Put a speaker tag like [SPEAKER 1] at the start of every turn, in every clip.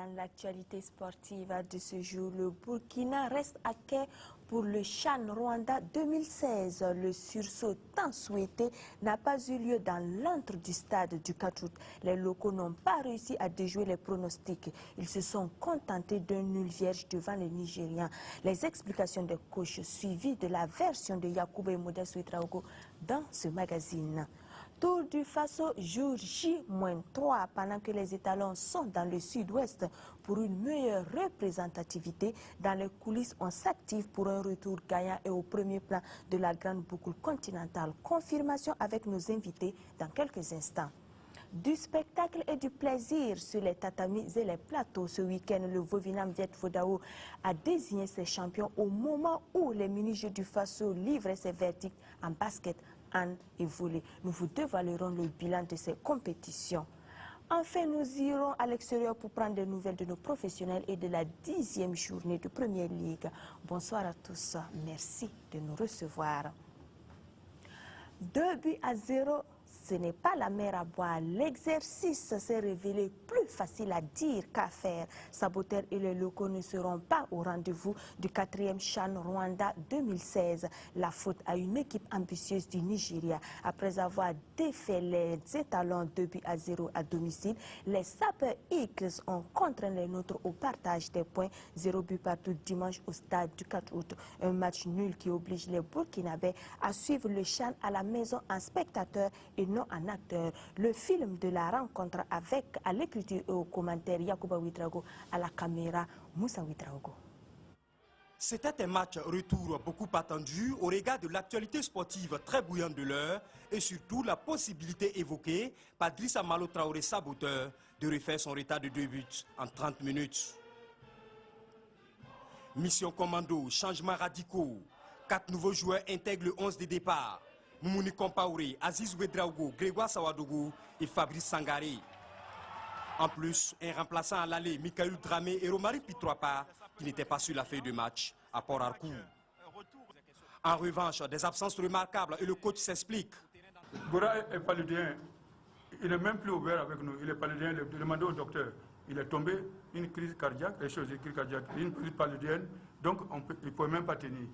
[SPEAKER 1] Dans l'actualité sportive de ce jour, le Burkina reste à quai pour le CHAN Rwanda 2016. Le sursaut tant souhaité n'a pas eu lieu dans l'antre du stade du 4 août. Les locaux n'ont pas réussi à déjouer les pronostics. Ils se sont contentés d'un nul vierge devant les Nigérians. Les explications des coachs suivies de la version de Yakuba et Modeste Ouedraogo dans ce magazine. Tour du Faso, jour J-3, pendant que les étalons sont dans le sud-ouest pour une meilleure représentativité. Dans les coulisses, on s'active pour un retour gagnant et au premier plan de la grande boucle continentale. Confirmation avec nos invités dans quelques instants. Du spectacle et du plaisir sur les tatamis et les plateaux. Ce week-end, le Vovinam Viet Vodao a désigné ses champions au moment où les mini-jeux du Faso livraient ses verdicts en basket, hand et volley. Nous vous dévoilerons le bilan de ces compétitions. Enfin, nous irons à l'extérieur pour prendre des nouvelles de nos professionnels et de la 10e journée de Première Ligue. Bonsoir à tous. Merci de nous recevoir. 2-0. Ce n'est pas la mer à boire. L'exercice s'est révélé plus facile à dire qu'à faire. Saboteur et les locaux ne seront pas au rendez-vous du 4e CHAN Rwanda 2016. La faute à une équipe ambitieuse du Nigeria. Après avoir défait les étalons 2-0 à domicile, les Sapeurs Eagles ont contraint les nôtres au partage des points. 0 but partout dimanche au stade du 4 août. Un match nul qui oblige les Burkinabés à suivre le CHAN à la maison en spectateur et non en acteur. Le film de la rencontre avec, à l'écriture et au commentaire, Yakuba Ouedraogo, à la caméra, Moussa Ouedraogo.
[SPEAKER 2] C'était un match retour beaucoup attendu au regard de l'actualité sportive très bouillante de l'heure et surtout la possibilité évoquée par Drissa Malo Traoré Saboteur de refaire son retard de 2 buts en 30 minutes. Mission commando, changements radicaux. 4 nouveaux joueurs intègrent le 11 de départ. Moumouni Kompaoré, Aziz Ouedraogo, Grégoire Sawadogo et Fabrice Sangaré. En plus, un remplaçant à l'aller, Michael Dramé et Romari Pitroapa, qui n'étaient pas sur la feuille de match à Port-Harcourt. En revanche, des absences remarquables et le coach s'explique.
[SPEAKER 3] Gora est paludien, il n'est même plus ouvert avec nous, il est paludien, il a demandé au docteur. Il est tombé, une crise cardiaque, une crise paludienne, donc il ne pouvait même pas tenir.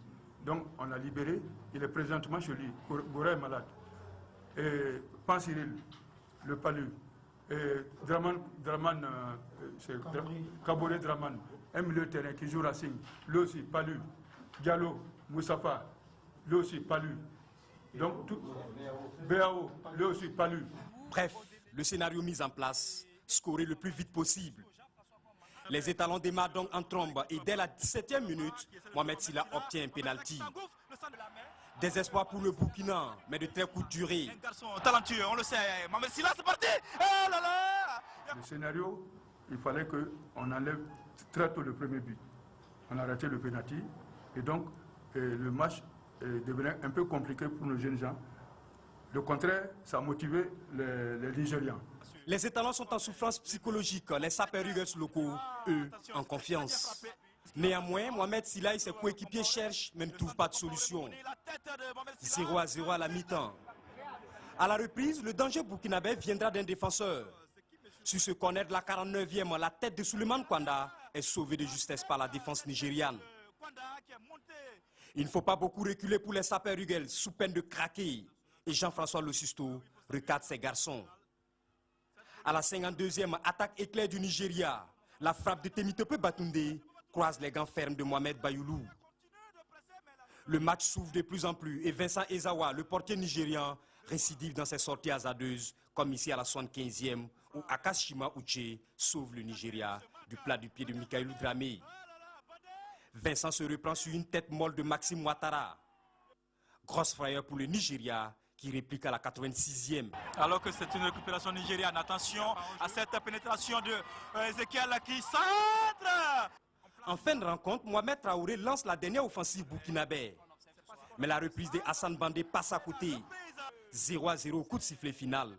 [SPEAKER 3] Donc on l'a libéré, il est présentement chez lui. Gora est malade. Et Pan Cyril, le palu, et Kaboré Draman, un milieu de terrain qui joue Racing, lui aussi palu. Diallo, Moussafa, lui aussi palu. Donc tout, BAO, lui aussi palu.
[SPEAKER 2] Bref, le scénario mis en place, scorer le plus vite possible. Les étalons démarrent donc en trombe et dès la 17e minute, Mohamed Silla obtient un pénalty. Désespoir pour le Burkina, mais de très courte durée.
[SPEAKER 4] Un garçon talentueux, on le sait. Mohamed Silla, c'est parti. Oh là là.
[SPEAKER 3] Le scénario, il fallait qu'on enlève très tôt le premier but. On a raté le pénalty et donc le match devenait un peu compliqué pour nos jeunes gens. Le contraire, ça a motivé les Nigérians.
[SPEAKER 2] Les étalons sont en souffrance psychologique, les Sapeurs locaux, eux, en confiance. Néanmoins, Mohamed Silla et ses coéquipiers cherchent, mais ne trouvent pas de solution. 0-0 à la mi-temps. À la reprise, le danger burkinabé viendra d'un défenseur. Sur ce corner de la 49e, la tête de Souleymane Kwanda est sauvée de justesse par la défense nigériane. Il ne faut pas beaucoup reculer pour les Sapeurs sous peine de craquer. Et Jean-François Losisto recadre ses garçons. À la 52e, attaque éclair du Nigeria. La frappe de Temitope Batunde croise les gants fermes de Mohamed Bayoulou. Le match s'ouvre de plus en plus et Vincent Ezawa, le portier nigérian, récidive dans ses sorties hasardeuses, comme ici à la 75e, où Akashima Uche sauve le Nigeria du plat du pied de Michael Dramé. Vincent se reprend sur une tête molle de Maxime Ouattara. Grosse frayeur pour le Nigeria, qui réplique à la 86e.
[SPEAKER 4] Alors que c'est une récupération nigériane, attention à cette pénétration de Ezekiel qui centre.
[SPEAKER 2] En fin de rencontre, Mohamed Traoré lance la dernière offensive burkinabé. Mais la reprise de Hassan Bandé passe à côté. 0-0 au coup de sifflet final.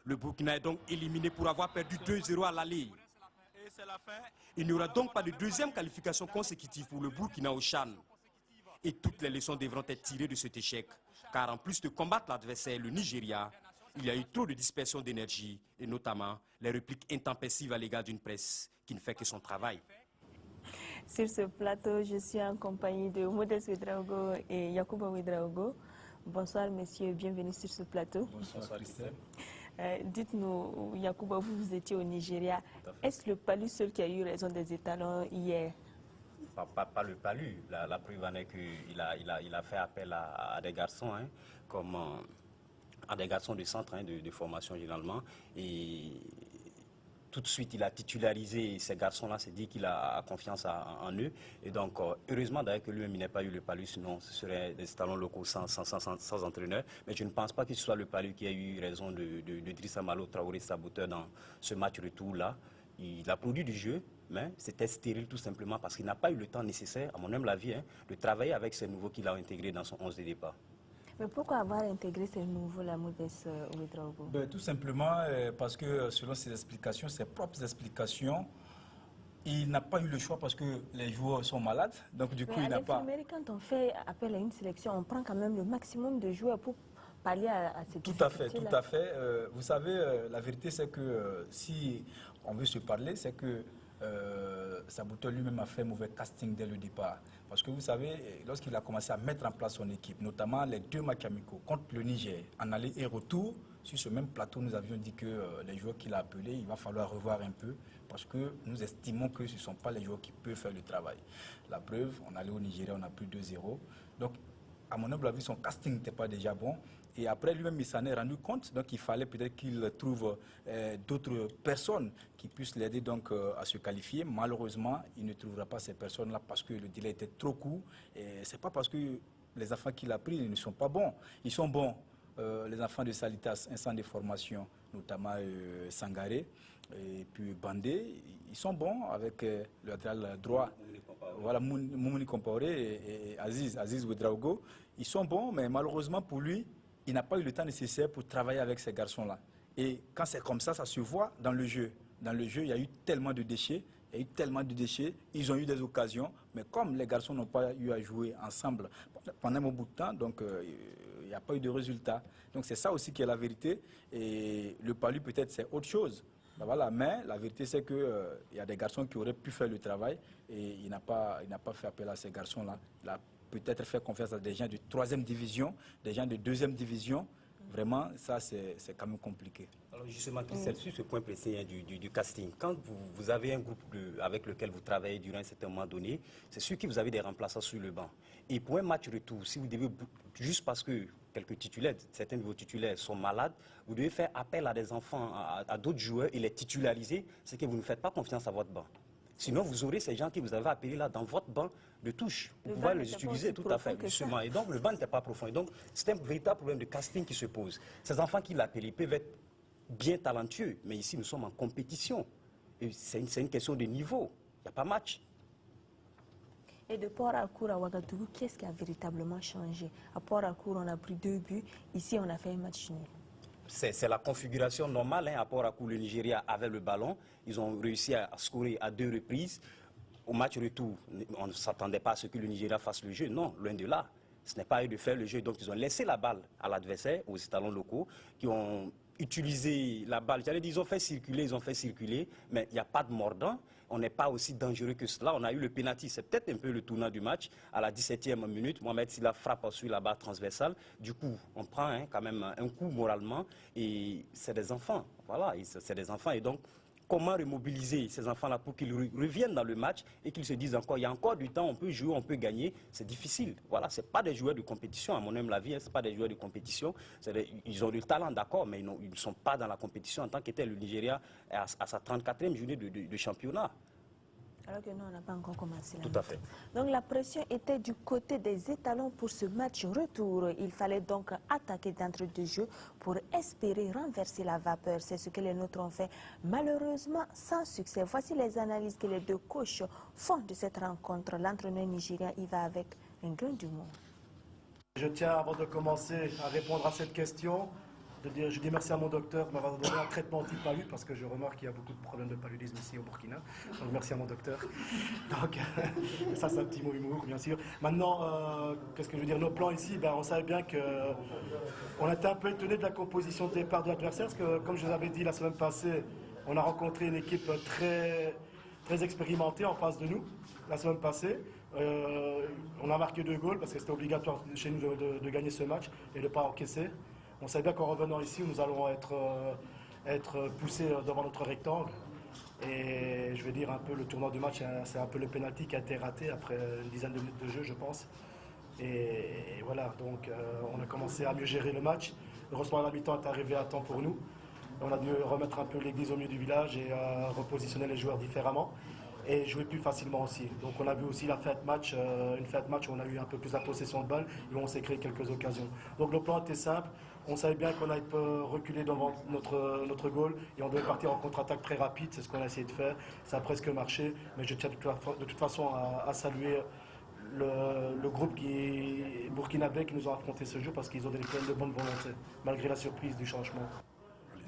[SPEAKER 2] Le Burkina est donc éliminé pour avoir perdu 2-0 à l'aller. Il n'y aura donc pas de deuxième qualification consécutive pour le Burkina au CHAN. Et toutes les leçons devront être tirées de cet échec. Car en plus de combattre l'adversaire, le Nigeria, Il y a eu trop de dispersion d'énergie et notamment les répliques intempestives à l'égard d'une presse qui ne fait que son travail.
[SPEAKER 1] Sur ce plateau, je suis en compagnie de Modeste Ouedraogo et Yacouba Ouedraogo. Bonsoir messieurs, bienvenue sur ce plateau.
[SPEAKER 5] Bonsoir Christelle.
[SPEAKER 1] Dites-nous, Yacouba, vous étiez au Nigeria. Est-ce le PALU seul qui a eu raison des étalons hier?
[SPEAKER 5] Pas le PALU. La preuve en est qu'il a fait appel à des garçons, hein, comme à des garçons de centre de formation généralement. Et tout de suite, il a titularisé ces garçons-là, c'est dit qu'il a confiance en eux. Et donc, heureusement d'ailleurs que lui-même n'ait pas eu le PALU, sinon ce serait des talents locaux sans entraîneur. Mais je ne pense pas que ce soit le PALU qui a eu raison de Drissa Malo Traoré, saboteur dans ce match retour-là. Il a produit du jeu, mais c'était stérile tout simplement parce qu'il n'a pas eu le temps nécessaire, à mon humble avis, hein, de travailler avec ces nouveaux qu'il a intégrés dans son 11 de départ.
[SPEAKER 1] Mais pourquoi avoir intégré ces nouveaux, la Modeste Ouedraogo?
[SPEAKER 6] Tout simplement parce que selon ses explications, ses propres explications, il n'a pas eu le choix parce que les joueurs sont malades. Donc du coup, il n'a pas...
[SPEAKER 1] Mais quand on fait appel à une sélection, on prend quand même le maximum de joueurs pour pallier à cette
[SPEAKER 6] Tout à fait, tout à fait. Vous savez, la vérité c'est que si on veut se parler, c'est que Saboteur lui-même a fait mauvais casting dès le départ. Parce que vous savez, lorsqu'il a commencé à mettre en place son équipe, notamment les 2 matchs amicaux contre le Niger, en aller et retour, sur ce même plateau, nous avions dit que les joueurs qu'il a appelés, il va falloir revoir un peu, parce que nous estimons que ce ne sont pas les joueurs qui peuvent faire le travail. La preuve, on allait au Nigeria, on a pris 2-0. Donc, à mon humble avis, son casting n'était pas déjà bon. Et après, lui-même, il s'en est rendu compte. Donc, il fallait peut-être qu'il trouve d'autres personnes qui puissent l'aider donc à se qualifier. Malheureusement, il ne trouvera pas ces personnes-là parce que le délai était trop court. Et ce n'est pas parce que les enfants qu'il a pris ne sont pas bons. Ils sont bons. Les enfants de Salitas, un centre de formation, notamment Sangaré et puis Bandé, ils sont bons avec le latéral droit. Voilà, Moumouni Compaoré et Aziz Ouedraogo. Ils sont bons, mais malheureusement pour lui, il n'a pas eu le temps nécessaire pour travailler avec ces garçons-là. Et quand c'est comme ça se voit dans le jeu. Dans le jeu, il y a eu tellement de déchets. Ils ont eu des occasions, mais comme les garçons n'ont pas eu à jouer ensemble pendant un bout de temps, donc il n'y a pas eu de résultat. Donc c'est ça aussi qui est la vérité. Et le PALU, peut-être, c'est autre chose. Ben voilà, mais la vérité, c'est qu'il y a des garçons qui auraient pu faire le travail et il n'a pas fait appel à ces garçons-là. Il a peut-être fait confiance à des gens de 3e division, des gens de 2e division. Vraiment, ça, c'est quand même compliqué.
[SPEAKER 5] Alors justement, Christelle, sur ce point précis hein, du casting, quand vous avez un groupe avec lequel vous travaillez durant un certain moment donné, c'est sûr que vous avez des remplaçants sur le banc. Et pour un match retour, si vous devez, juste parce que quelques titulaires, certains de vos titulaires sont malades, vous devez faire appel à des enfants, à d'autres joueurs et les titulariser, c'est que vous ne faites pas confiance à votre banc. Sinon, vous aurez ces gens qui vous avez appelés là dans votre banc de touche. Vous pouvez les utiliser tout à fait, justement. Et donc, le banc n'était pas profond. Et donc, c'est un véritable problème de casting qui se pose. Ces enfants qui l'appellent, ils peuvent être bien talentueux, mais ici, nous sommes en compétition. Et c'est une question de niveau. Il n'y a pas match.
[SPEAKER 1] Et de Port-Harcourt à Ouagadougou, qu'est-ce qui a véritablement changé? À Port-Harcourt, on a pris 2 buts. Ici, on a fait un match nul.
[SPEAKER 5] C'est la configuration normale. Hein, à Port-Harcourt, le Nigeria avait le ballon. Ils ont réussi à scorer à 2 reprises. Au match retour, on ne s'attendait pas à ce que le Nigeria fasse le jeu. Non, loin de là. Ce n'est pas à eux de faire le jeu. Donc, ils ont laissé la balle à l'adversaire, aux étalons locaux, qui ont utilisé la balle. J'allais dire, ils ont fait circuler, mais il n'y a pas de mordant. On n'est pas aussi dangereux que cela. On a eu le pénalty, c'est peut-être un peu le tournant du match. À la 17e minute, Mohamed Silla frappe sur la barre transversale. Du coup, on prend quand même un coup moralement. Et c'est des enfants. Voilà, c'est des enfants. Et donc, comment remobiliser ces enfants-là pour qu'ils reviennent dans le match et qu'ils se disent encore, il y a encore du temps, on peut jouer, on peut gagner. C'est difficile. Voilà, ce n'est pas des joueurs de compétition, à mon humble avis, ce n'est pas des joueurs de compétition. Ils ont du talent, d'accord, mais ils ne sont pas dans la compétition en tant qu'était le Nigeria à sa 34e journée de championnat.
[SPEAKER 1] Alors que nous, on n'a pas encore commencé.
[SPEAKER 5] Tout à fait.
[SPEAKER 1] Donc la pression était du côté des étalons pour ce match retour. Il fallait donc attaquer d'entrée de jeu pour espérer renverser la vapeur. C'est ce que les nôtres ont fait, malheureusement sans succès. Voici les analyses que les 2 coachs font de cette rencontre. L'entraîneur nigérien y va avec un grain d'humour.
[SPEAKER 7] Je tiens, avant de commencer, à répondre à cette question. Je dis merci à mon docteur de m'avoir donné un traitement anti-palu parce que je remarque qu'il y a beaucoup de problèmes de paludisme ici au Burkina. Donc merci à mon docteur. Donc ça c'est un petit mot humour bien sûr. Maintenant, qu'est-ce que je veux dire, nos plans ici, on savait bien qu'on était un peu étonné de la composition de départ de l'adversaire parce que comme je vous avais dit la semaine passée, on a rencontré une équipe très expérimentée en face de nous la semaine passée. On a marqué 2 goals parce que c'était obligatoire chez nous de gagner ce match et de ne pas encaisser. On savait bien qu'en revenant ici, nous allons être poussés devant notre rectangle. Et je vais dire un peu le tournoi du match, c'est un peu le penalty qui a été raté après une dizaine de minutes de jeu, je pense. Et voilà, donc on a commencé à mieux gérer le match. Heureusement, la mi-temps est arrivée à temps pour nous. On a dû remettre un peu l'église au milieu du village et repositionner les joueurs différemment. Et jouer plus facilement aussi. Donc on a vu aussi une fête match où on a eu un peu plus la possession de balle et où on s'est créé quelques occasions. Donc le plan était simple. On savait bien qu'on allait reculer devant notre goal et on devait partir en contre-attaque très rapide. C'est ce qu'on a essayé de faire. Ça a presque marché. Mais je tiens de toute façon à saluer le groupe burkinabé qui nous a affronté ce jeu parce qu'ils ont donné plein de bonne volonté, malgré la surprise du changement.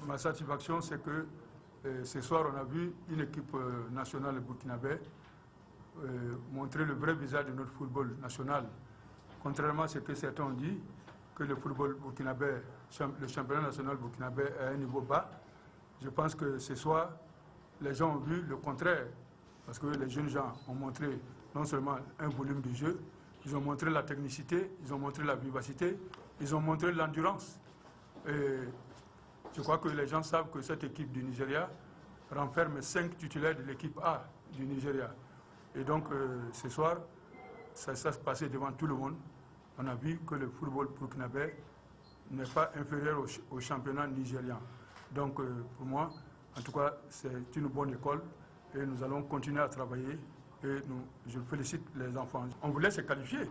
[SPEAKER 3] Ma satisfaction, c'est que ce soir, on a vu une équipe nationale burkinabé montrer le vrai visage de notre football national. Contrairement à ce que certains ont dit, que le football burkinabé, le championnat national burkinabé est à un niveau bas. Je pense que ce soir, les gens ont vu le contraire. Parce que les jeunes gens ont montré non seulement un volume de jeu, ils ont montré la technicité, ils ont montré la vivacité, ils ont montré l'endurance. Et je crois que les gens savent que cette équipe du Nigeria renferme 5 titulaires de l'équipe A du Nigeria. Et donc, ce soir, ça s'est passé devant tout le monde. On a vu que le football burkinabé n'est pas inférieur au championnat nigérian. Donc, pour moi, en tout cas, c'est une bonne école et nous allons continuer à travailler. Et je félicite les enfants. On voulait se qualifier.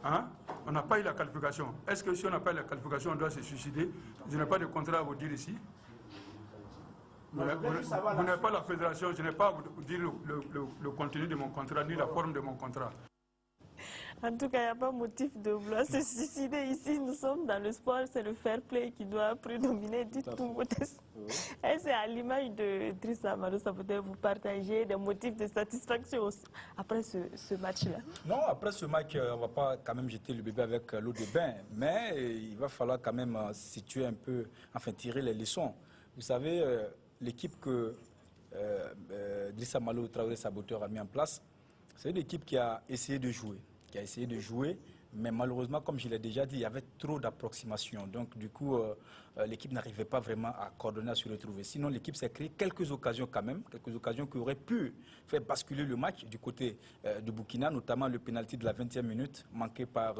[SPEAKER 3] Hein? On n'a pas eu la qualification. Est-ce que si on n'a pas eu la qualification, on doit se suicider? Je n'ai pas de contrat à vous dire ici. Vous n'avez pas la fédération, je n'ai pas à vous dire le contenu de mon contrat, ni la forme de mon contrat.
[SPEAKER 1] En tout cas, il n'y a pas motif de vouloir se suicider ici. Nous sommes dans le sport, c'est le fair play qui doit prédominer. Dites-nous, Modeste. Est-ce à l'image de Driss Amadou, ça peut-être vous partager des motifs de satisfaction après ce match-là?
[SPEAKER 6] Non, après ce match, on ne va pas quand même jeter le bébé avec l'eau de bain, mais il va falloir quand même situer un peu, enfin tirer les leçons. Vous savez, l'équipe que Driss Amadou, Traoré Saboteur, a mis en place, c'est une équipe qui a essayé de jouer, mais malheureusement, comme je l'ai déjà dit, il y avait trop d'approximations. Donc, du coup, l'équipe n'arrivait pas vraiment à coordonner, à se retrouver. Sinon, l'équipe s'est créée quelques occasions quand même, quelques occasions qui auraient pu faire basculer le match du côté du Burkina, notamment le pénalty de la 20e minute manqué par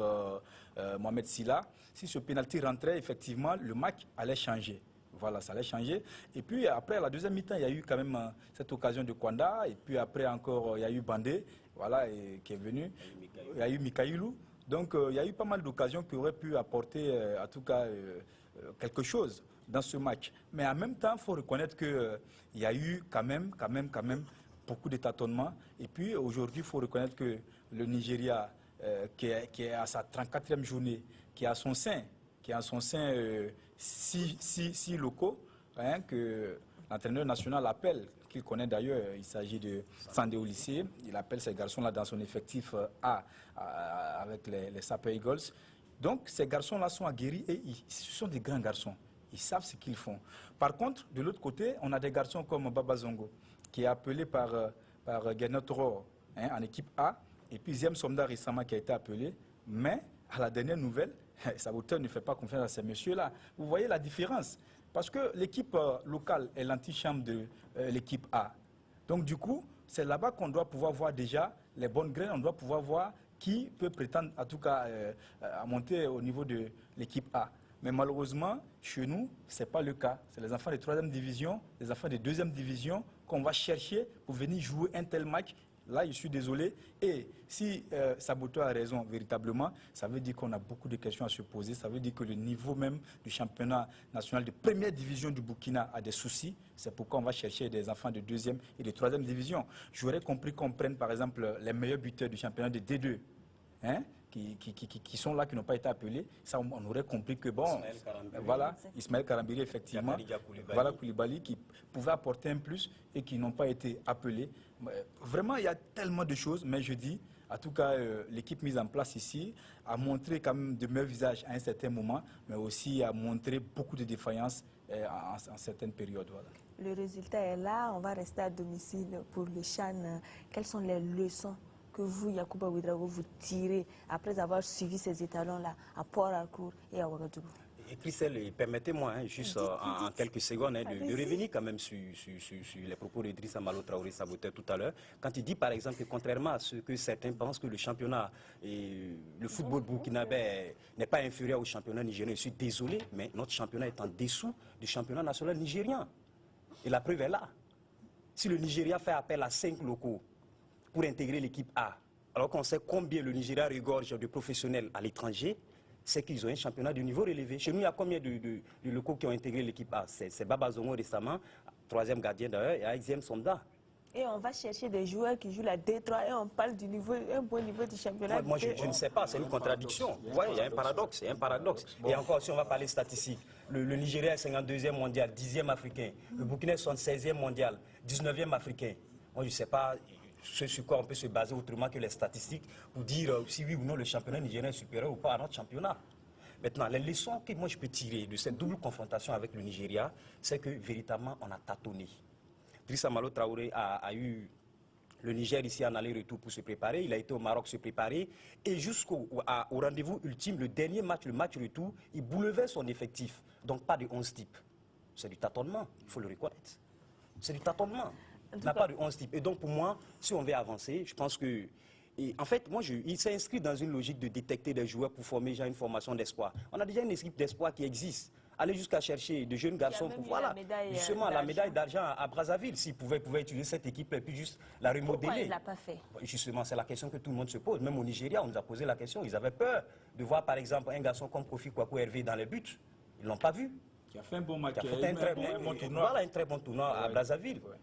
[SPEAKER 6] Mohamed Silla. Si ce pénalty rentrait, effectivement, le match allait changer. Voilà, ça allait changer. Et puis après, à la deuxième mi-temps, il y a eu quand même cette occasion de Kwanda. Et puis après encore, il y a eu Bandé, voilà, qui est venu. Il y a eu Mikaïlou. Donc il y a eu pas mal d'occasions qui auraient pu apporter, en tout cas, quelque chose dans ce match. Mais en même temps, il faut reconnaître qu'il y a eu quand même beaucoup de tâtonnements. Et puis aujourd'hui, il faut reconnaître que le Nigeria, qui est à sa 34e journée, qui a son sein, six locaux, hein, que l'entraîneur national appelle, qu'il connaît d'ailleurs, il s'agit de Sandé au lycée, il appelle ces garçons-là dans son effectif A avec les Sapper Eagles. Donc ces garçons-là sont aguerris et ce sont des grands garçons, ils savent ce qu'ils font. Par contre, de l'autre côté, on a des garçons comme Baba Zongo, qui est appelé par Gernot Rohr, hein, en équipe A, et puis Ziem Somda récemment qui a été appelé, mais à la dernière nouvelle, Saboteur ne fait pas confiance à ces messieurs-là. Vous voyez la différence? Parce que l'équipe locale est l'antichambre de l'équipe A. Donc du coup, c'est là-bas qu'on doit pouvoir voir déjà les bonnes graines, on doit pouvoir voir qui peut prétendre en tout cas à monter au niveau de l'équipe A. Mais malheureusement, chez nous, ce n'est pas le cas. C'est les enfants de 3e division, les enfants de 2e division qu'on va chercher pour venir jouer un tel match. Là, je suis désolé. Et si Saboteur a raison véritablement, ça veut dire qu'on a beaucoup de questions à se poser. Ça veut dire que le niveau même du championnat national de 1re division du Burkina a des soucis. C'est pourquoi on va chercher des enfants de 2e et de 3e division. J'aurais compris qu'on prenne par exemple les meilleurs buteurs du championnat de D2. Hein? qui sont là, qui n'ont pas été appelés, ça on aurait compris que bon, voilà, Ismaël Karambiri effectivement, voilà Koulibaly qui pouvait apporter un plus et qui n'ont pas été appelés. Vraiment, il y a tellement de choses, mais je dis, en tout cas, l'équipe mise en place ici a montré quand même de meilleurs visages à un certain moment, mais aussi a montré beaucoup de défaillances en certaines périodes. Voilà.
[SPEAKER 1] Le résultat est là, on va rester à domicile pour le CHAN. Quelles sont les leçons que vous, Yacouba Ouedraogo, vous tirez après avoir suivi ces étalons-là à Port-Harcourt et à Ouagadougou?
[SPEAKER 5] Et Christelle, permettez-moi juste en quelques secondes de revenir quand même sur les propos d'Idrissa Malo Traoré Saboteur tout à l'heure. Quand il dit par exemple que contrairement à ce que certains pensent que le championnat, le football burkinabé n'est pas inférieur au championnat nigérien, je suis désolé, mais notre championnat est en dessous du championnat national nigérien. Et la preuve est là. Si le Nigeria fait appel à 5 locaux pour intégrer l'équipe A, alors qu'on sait combien le Nigeria regorge de professionnels à l'étranger, c'est qu'ils ont un championnat de niveau relevé. Chez nous, il y a combien de locaux qui ont intégré l'équipe A? C'est Baba Zongo récemment, 3e gardien d'ailleurs, et Aiziem Sonda.
[SPEAKER 1] Et on va chercher des joueurs qui jouent la D3 et on parle du niveau, un bon niveau du championnat.
[SPEAKER 5] Moi, je ne sais pas, c'est une contradiction. Ouais, il y a un paradoxe, Et encore, si on va parler statistiques, le Nigeria est 52e mondial, 10e africain. Le Burkina est 76e mondial, 19e africain. Moi, je ne sais pas sur quoi on peut se baser autrement que les statistiques pour dire si oui ou non le championnat nigérien est supérieur ou pas à notre championnat. Maintenant, les leçons que moi je peux tirer de cette double confrontation avec le Nigeria, c'est que véritablement on a tâtonné. Idrissa Malo Traoré a eu le Niger ici en aller-retour pour se préparer, il a été au Maroc se préparer et jusqu'au rendez-vous ultime, le dernier match, le match retour, il bouleverse son effectif. Donc pas de 11 types. C'est du tâtonnement, il faut le reconnaître. C'est du tâtonnement. Il n'a pas de 11 types. Et donc pour moi, si on veut avancer, je pense que... en fait, il s'est inscrit dans une logique de détecter des joueurs pour former déjà une formation d'espoir. On a déjà une équipe d'espoir qui existe. Aller jusqu'à chercher de jeunes garçons pour voilà, justement la médaille d'argent à Brazzaville. S'il pouvait utiliser cette équipe et puis juste la remodeler.
[SPEAKER 1] Pourquoi il ne l'a pas fait?
[SPEAKER 5] Justement, c'est la question que tout le monde se pose. Même au Nigeria, on nous a posé la question. Ils avaient peur de voir par exemple un garçon comme Kofi Kwaku Hervé dans les buts. Ils ne l'ont pas vu.
[SPEAKER 6] Qui a fait un bon match.
[SPEAKER 5] Qui a fait un très bon tournoi. Voilà, un très bon tournoi à Brazzaville. Ouais.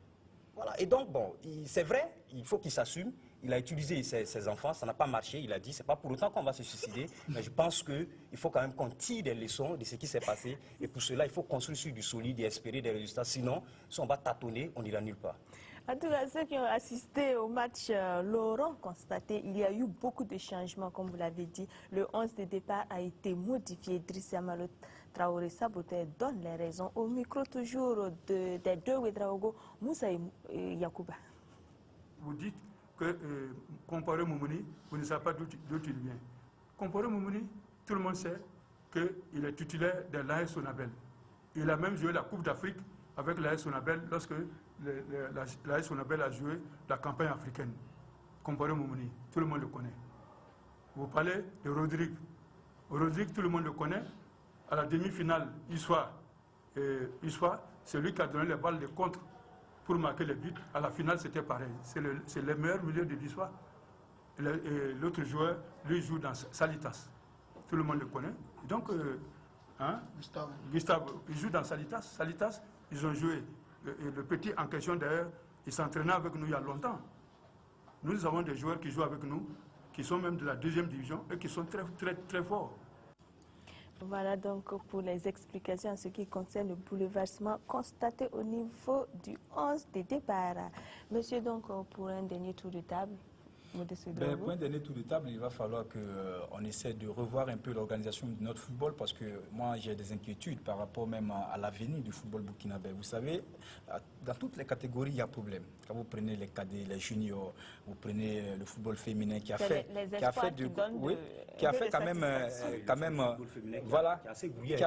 [SPEAKER 5] Voilà. Et donc, bon, c'est vrai, il faut qu'il s'assume. Il a utilisé ses enfants, ça n'a pas marché, il a dit, c'est pas pour autant qu'on va se suicider, mais je pense qu'il faut quand même qu'on tire des leçons de ce qui s'est passé, et pour cela, il faut construire sur du solide et espérer des résultats, sinon, si on va tâtonner, on n'ira nulle part.
[SPEAKER 1] En tout cas, ceux qui ont assisté au match l'auront constaté, il y a eu beaucoup de changements, comme vous l'avez dit. Le 11 de départ a été modifié. Idrissa Malo Traoré Saboteur donne les raisons. Au micro toujours des deux Ouedraogo, Moussa et Yacouba.
[SPEAKER 3] Vous dites que comparer Moumouni, vous ne savez pas d'où il vient. Comparer Moumouni, tout le monde sait qu'il est titulaire de l'AS Sonabel. Il a même joué la Coupe d'Afrique avec l'AS Sonabel lorsque l'AS Sonabel a joué la campagne africaine. Comparer Moumouni, tout le monde le connaît. Vous parlez de Rodrigue. Rodrigue, tout le monde le connaît. À la demi-finale, Issoua, c'est lui qui a donné les balles de contre pour marquer les buts. À la finale, c'était pareil. C'est le meilleur milieu de l'histoire. L'autre joueur, lui, joue dans Salitas. Tout le monde le connaît. Donc, Gustave, il joue dans Salitas. Salitas, ils ont joué. Le petit en question, d'ailleurs, il s'entraînait avec nous il y a longtemps. Nous avons des joueurs qui jouent avec nous, qui sont même de la 2e division et qui sont très, très, très forts.
[SPEAKER 1] Voilà donc pour les explications en ce qui concerne le bouleversement constaté au niveau du 11 de départ. Monsieur, donc, pour un dernier tour de table,
[SPEAKER 6] pour un dernier tour de table, il va falloir qu'on essaie de revoir un peu l'organisation de notre football parce que moi j'ai des inquiétudes par rapport même à l'avenir du football burkinabé. Vous savez, dans toutes les catégories, il y a problème. Quand vous prenez les cadets, les juniors, vous prenez le football féminin qui a fait quand même voilà, qui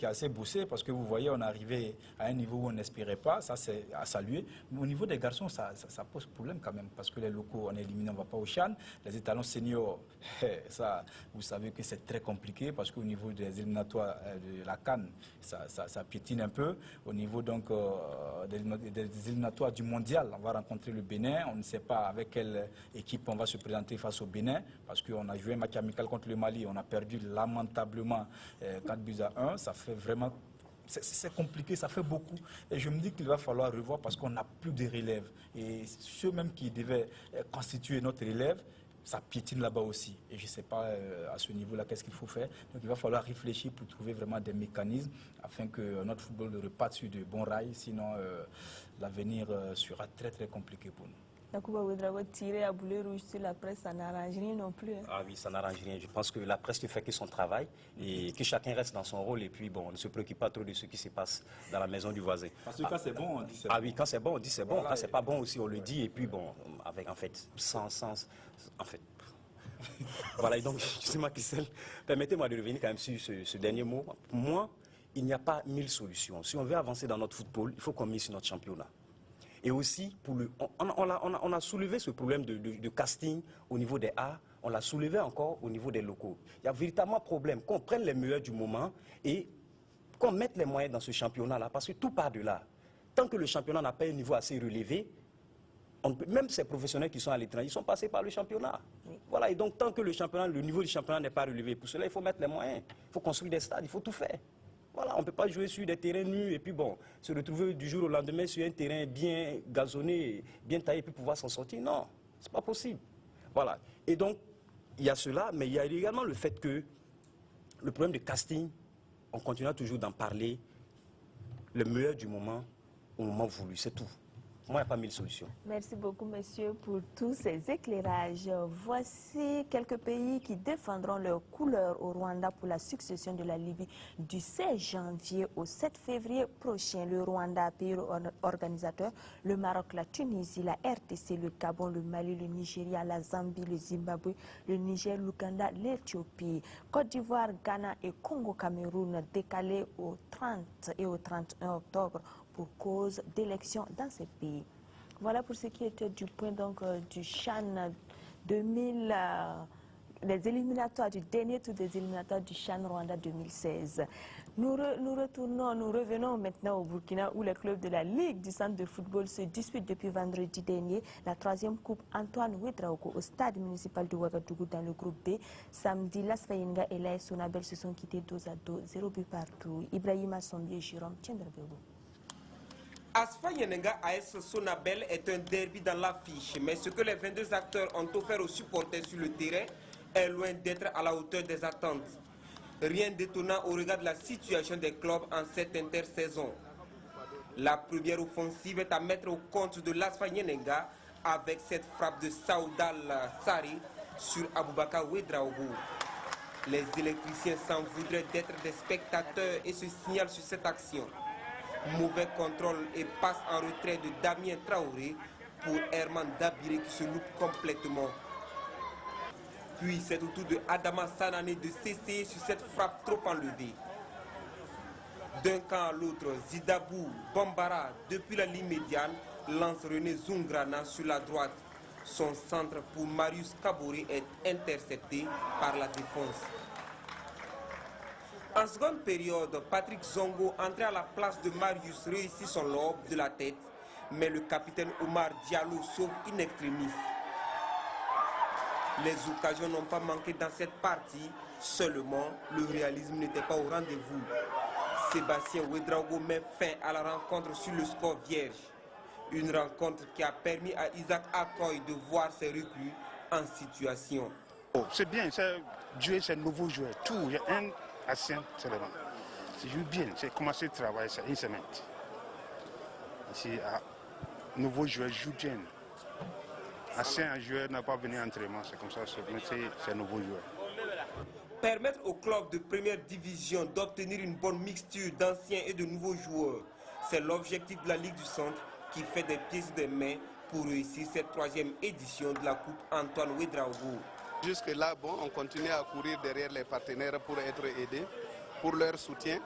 [SPEAKER 6] a assez bossé parce que vous voyez, on est arrivé à un niveau où on n'espérait pas, ça c'est à saluer. Mais au niveau des garçons, ça pose problème quand même parce que les locaux, on est éliminé, on ne va pas au CHAN. Les étalons seniors, ça, vous savez que c'est très compliqué parce qu'au niveau des éliminatoires de la CAN, ça piétine un peu. Au niveau donc des éliminatoires du mondial, on va rencontrer le Bénin. On ne sait pas avec quelle équipe on va se présenter face au Bénin parce qu'on a joué un match amical contre le Mali. On a perdu lamentablement 4 buts à 1. Ça fait vraiment... C'est compliqué, ça fait beaucoup. Et je me dis qu'il va falloir revoir parce qu'on n'a plus de relève. Et ceux même qui devaient constituer notre relève, ça piétine là-bas aussi. Et je ne sais pas à ce niveau-là qu'est-ce qu'il faut faire. Donc il va falloir réfléchir pour trouver vraiment des mécanismes afin que notre football reparte sur de bons rails. Sinon, l'avenir sera très très compliqué pour nous.
[SPEAKER 1] Yacouba Ouédraogo tirer à boulet rouge sur la presse, ça n'arrange rien non plus. Hein.
[SPEAKER 5] Ah oui, ça n'arrange rien. Je pense que la presse ne fait que son travail et que chacun reste dans son rôle et puis bon, on ne se préoccupe pas trop de ce qui se passe dans la maison du voisin.
[SPEAKER 6] Parce que quand c'est bon, on dit c'est bon.
[SPEAKER 5] Ah oui, quand c'est bon, on dit c'est bon. Voilà, quand c'est pas bon aussi, on le dit et puis bon, avec en fait, en fait. Voilà, et donc, justement, Christelle, permettez-moi de revenir quand même sur ce dernier mot. Pour moi, il n'y a pas 1000 solutions. Si on veut avancer dans notre football, il faut qu'on mise sur notre championnat. Et aussi, on a soulevé ce problème de casting au niveau des A, on l'a soulevé encore au niveau des locaux. Il y a véritablement un problème, qu'on prenne les meilleurs du moment et qu'on mette les moyens dans ce championnat-là, parce que tout part de là. Tant que le championnat n'a pas un niveau assez relevé, même ces professionnels qui sont à l'étranger, ils sont passés par le championnat. Oui. Voilà, et donc tant que le niveau du championnat n'est pas relevé, pour cela, il faut mettre les moyens, il faut construire des stades, il faut tout faire. Voilà, on ne peut pas jouer sur des terrains nus et puis bon, se retrouver du jour au lendemain sur un terrain bien gazonné, bien taillé, puis pouvoir s'en sortir. Non, c'est pas possible. Voilà. Et donc, il y a cela, mais il y a également le fait que le problème de casting, on continuera toujours d'en parler, le meilleur du moment, au moment voulu, c'est tout. Moi, il n'y a pas 1000 solutions.
[SPEAKER 1] Merci beaucoup, messieurs, pour tous ces éclairages. Voici quelques pays qui défendront leurs couleurs au Rwanda pour la succession de la Libye du 16 janvier au 7 février prochain. Le Rwanda, pays organisateur, le Maroc, la Tunisie, la RDC, le Gabon, le Mali, le Nigeria, la Zambie, le Zimbabwe, le Niger, l'Ouganda, l'Éthiopie, Côte d'Ivoire, Ghana et Congo-Cameroun décalés au 30 et au 31 octobre pour cause d'élections dans ces pays. Voilà pour ce qui était du point donc du CHAN 2000, des éliminatoires, du dernier tour des éliminatoires du CHAN Rwanda 2016. Nous revenons maintenant au Burkina où les clubs de la Ligue du centre de football se disputent depuis vendredi dernier la 3e coupe Antoine Ouédraogo au stade municipal de Ouagadougou dans le groupe B. Samedi, Las Fayenga et l'AS Sonabel se sont quittés 2-2, 0 but partout. Ibrahima Sombi et Jérôme Tiendrebego.
[SPEAKER 8] Asfa Yenenga AS Sonabel est un derby dans l'affiche, mais ce que les 22 acteurs ont offert aux supporters sur le terrain est loin d'être à la hauteur des attentes. Rien d'étonnant au regard de la situation des clubs en cette intersaison. La première offensive est à mettre au compte de l'Asfa Yenenga avec cette frappe de Saoudal Sari sur Aboubakar Ouédraogo. Les électriciens s'en voudraient d'être des spectateurs et se signalent sur cette action. Mauvais contrôle et passe en retrait de Damien Traoré pour Herman Dabiré qui se loupe complètement. Puis c'est au tour de Adama Sanané de cesser sur cette frappe trop enlevée. D'un camp à l'autre, Zidabou Bambara depuis la ligne médiane lance René Zungrana sur la droite. Son centre pour Marius Kaboré est intercepté par la défense. En seconde période, Patrick Zongo, entré à la place de Marius, réussit son lob de la tête, mais le capitaine Omar Diallo sauve in extremis. Les occasions n'ont pas manqué dans cette partie, seulement le réalisme n'était pas au rendez-vous. Sébastien Ouédraogo met fin à la rencontre sur le score vierge. Une rencontre qui a permis à Isaac Akoy de voir ses recrues en situation.
[SPEAKER 9] Oh, c'est bien, jouer c'est nouveau joueur, tout, un ancien seulement. Je joue bien, j'ai commencé le travail, c'est une semaine. Ici, nouveau joueur joue bien. Ancien joueur n'a pas venu à l'entraînement, c'est comme ça, c'est un nouveau joueur.
[SPEAKER 8] Permettre au club de première division d'obtenir une bonne mixture d'anciens et de nouveaux joueurs, c'est l'objectif de la Ligue du Centre qui fait des pieds et des mains pour réussir cette 3e édition de la Coupe Antoine Ouédraogo.
[SPEAKER 10] Jusque-là, bon, on continue à courir derrière les partenaires pour être aidés, pour leur soutien.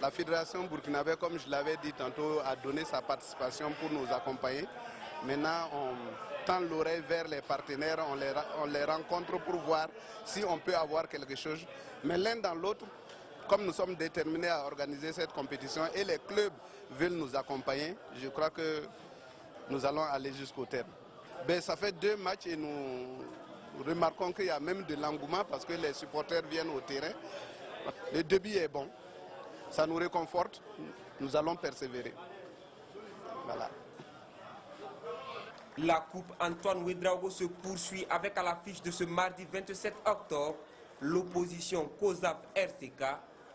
[SPEAKER 10] La Fédération burkinabé, comme je l'avais dit tantôt, a donné sa participation pour nous accompagner. Maintenant, on tend l'oreille vers les partenaires, on les rencontre pour voir si on peut avoir quelque chose. Mais l'un dans l'autre, comme nous sommes déterminés à organiser cette compétition et les clubs veulent nous accompagner, je crois que nous allons aller jusqu'au terme. Ben, ça fait 2 matchs et nous remarquons qu'il y a même de l'engouement parce que les supporters viennent au terrain. Le début est bon, ça nous réconforte, nous allons persévérer. Voilà.
[SPEAKER 8] La coupe Antoine Ouedraogo se poursuit avec à l'affiche de ce mardi 27 octobre l'opposition COSAF RCK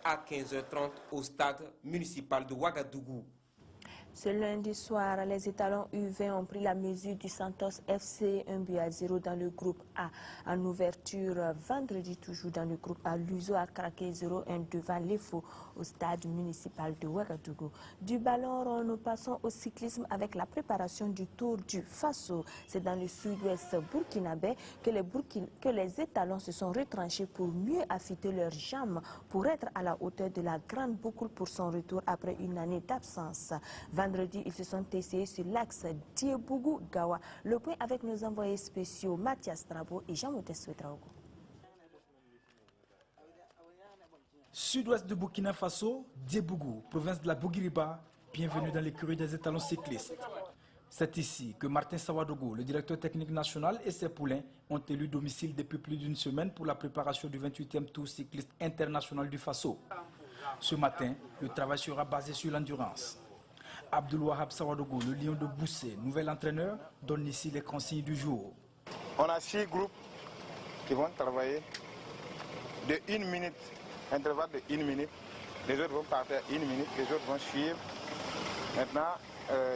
[SPEAKER 8] à 15h30 au stade municipal de Ouagadougou.
[SPEAKER 1] Ce lundi soir, les étalons U20 ont pris la mesure du Santos FC 1-0 dans le groupe A. En ouverture, vendredi toujours dans le groupe A, l'USO a craqué 0-1 devant l'EFO au stade municipal de Ouagadougou. Du ballon rond, nous passons au cyclisme avec la préparation du Tour du Faso. C'est dans le sud-ouest burkinabé que les étalons se sont retranchés pour mieux affûter leurs jambes pour être à la hauteur de la grande boucle pour son retour après une année d'absence. Vendredi, ils se sont essayés sur l'axe Diebougou-Gawa. Le point avec nos envoyés spéciaux Mathias Trabo et Jean-Modeste Ouedraogo.
[SPEAKER 6] Sud-ouest de Burkina Faso, Diebougou, province de la Bouguiriba, bienvenue dans l'écurie des étalons cyclistes. C'est ici que Martin Sawadogo, le directeur technique national, et ses poulains ont élu domicile depuis plus d'une semaine pour la préparation du 28e Tour cycliste international du Faso. Ce matin, le travail sera basé sur l'endurance. Abdul Wahab Sawadogo, le lion de Boussé, nouvel entraîneur, donne ici les consignes du jour.
[SPEAKER 11] On a 6 groupes qui vont travailler de 1 minute, intervalle de 1 minute. Les autres vont partir à 1 minute, les autres vont suivre. Maintenant,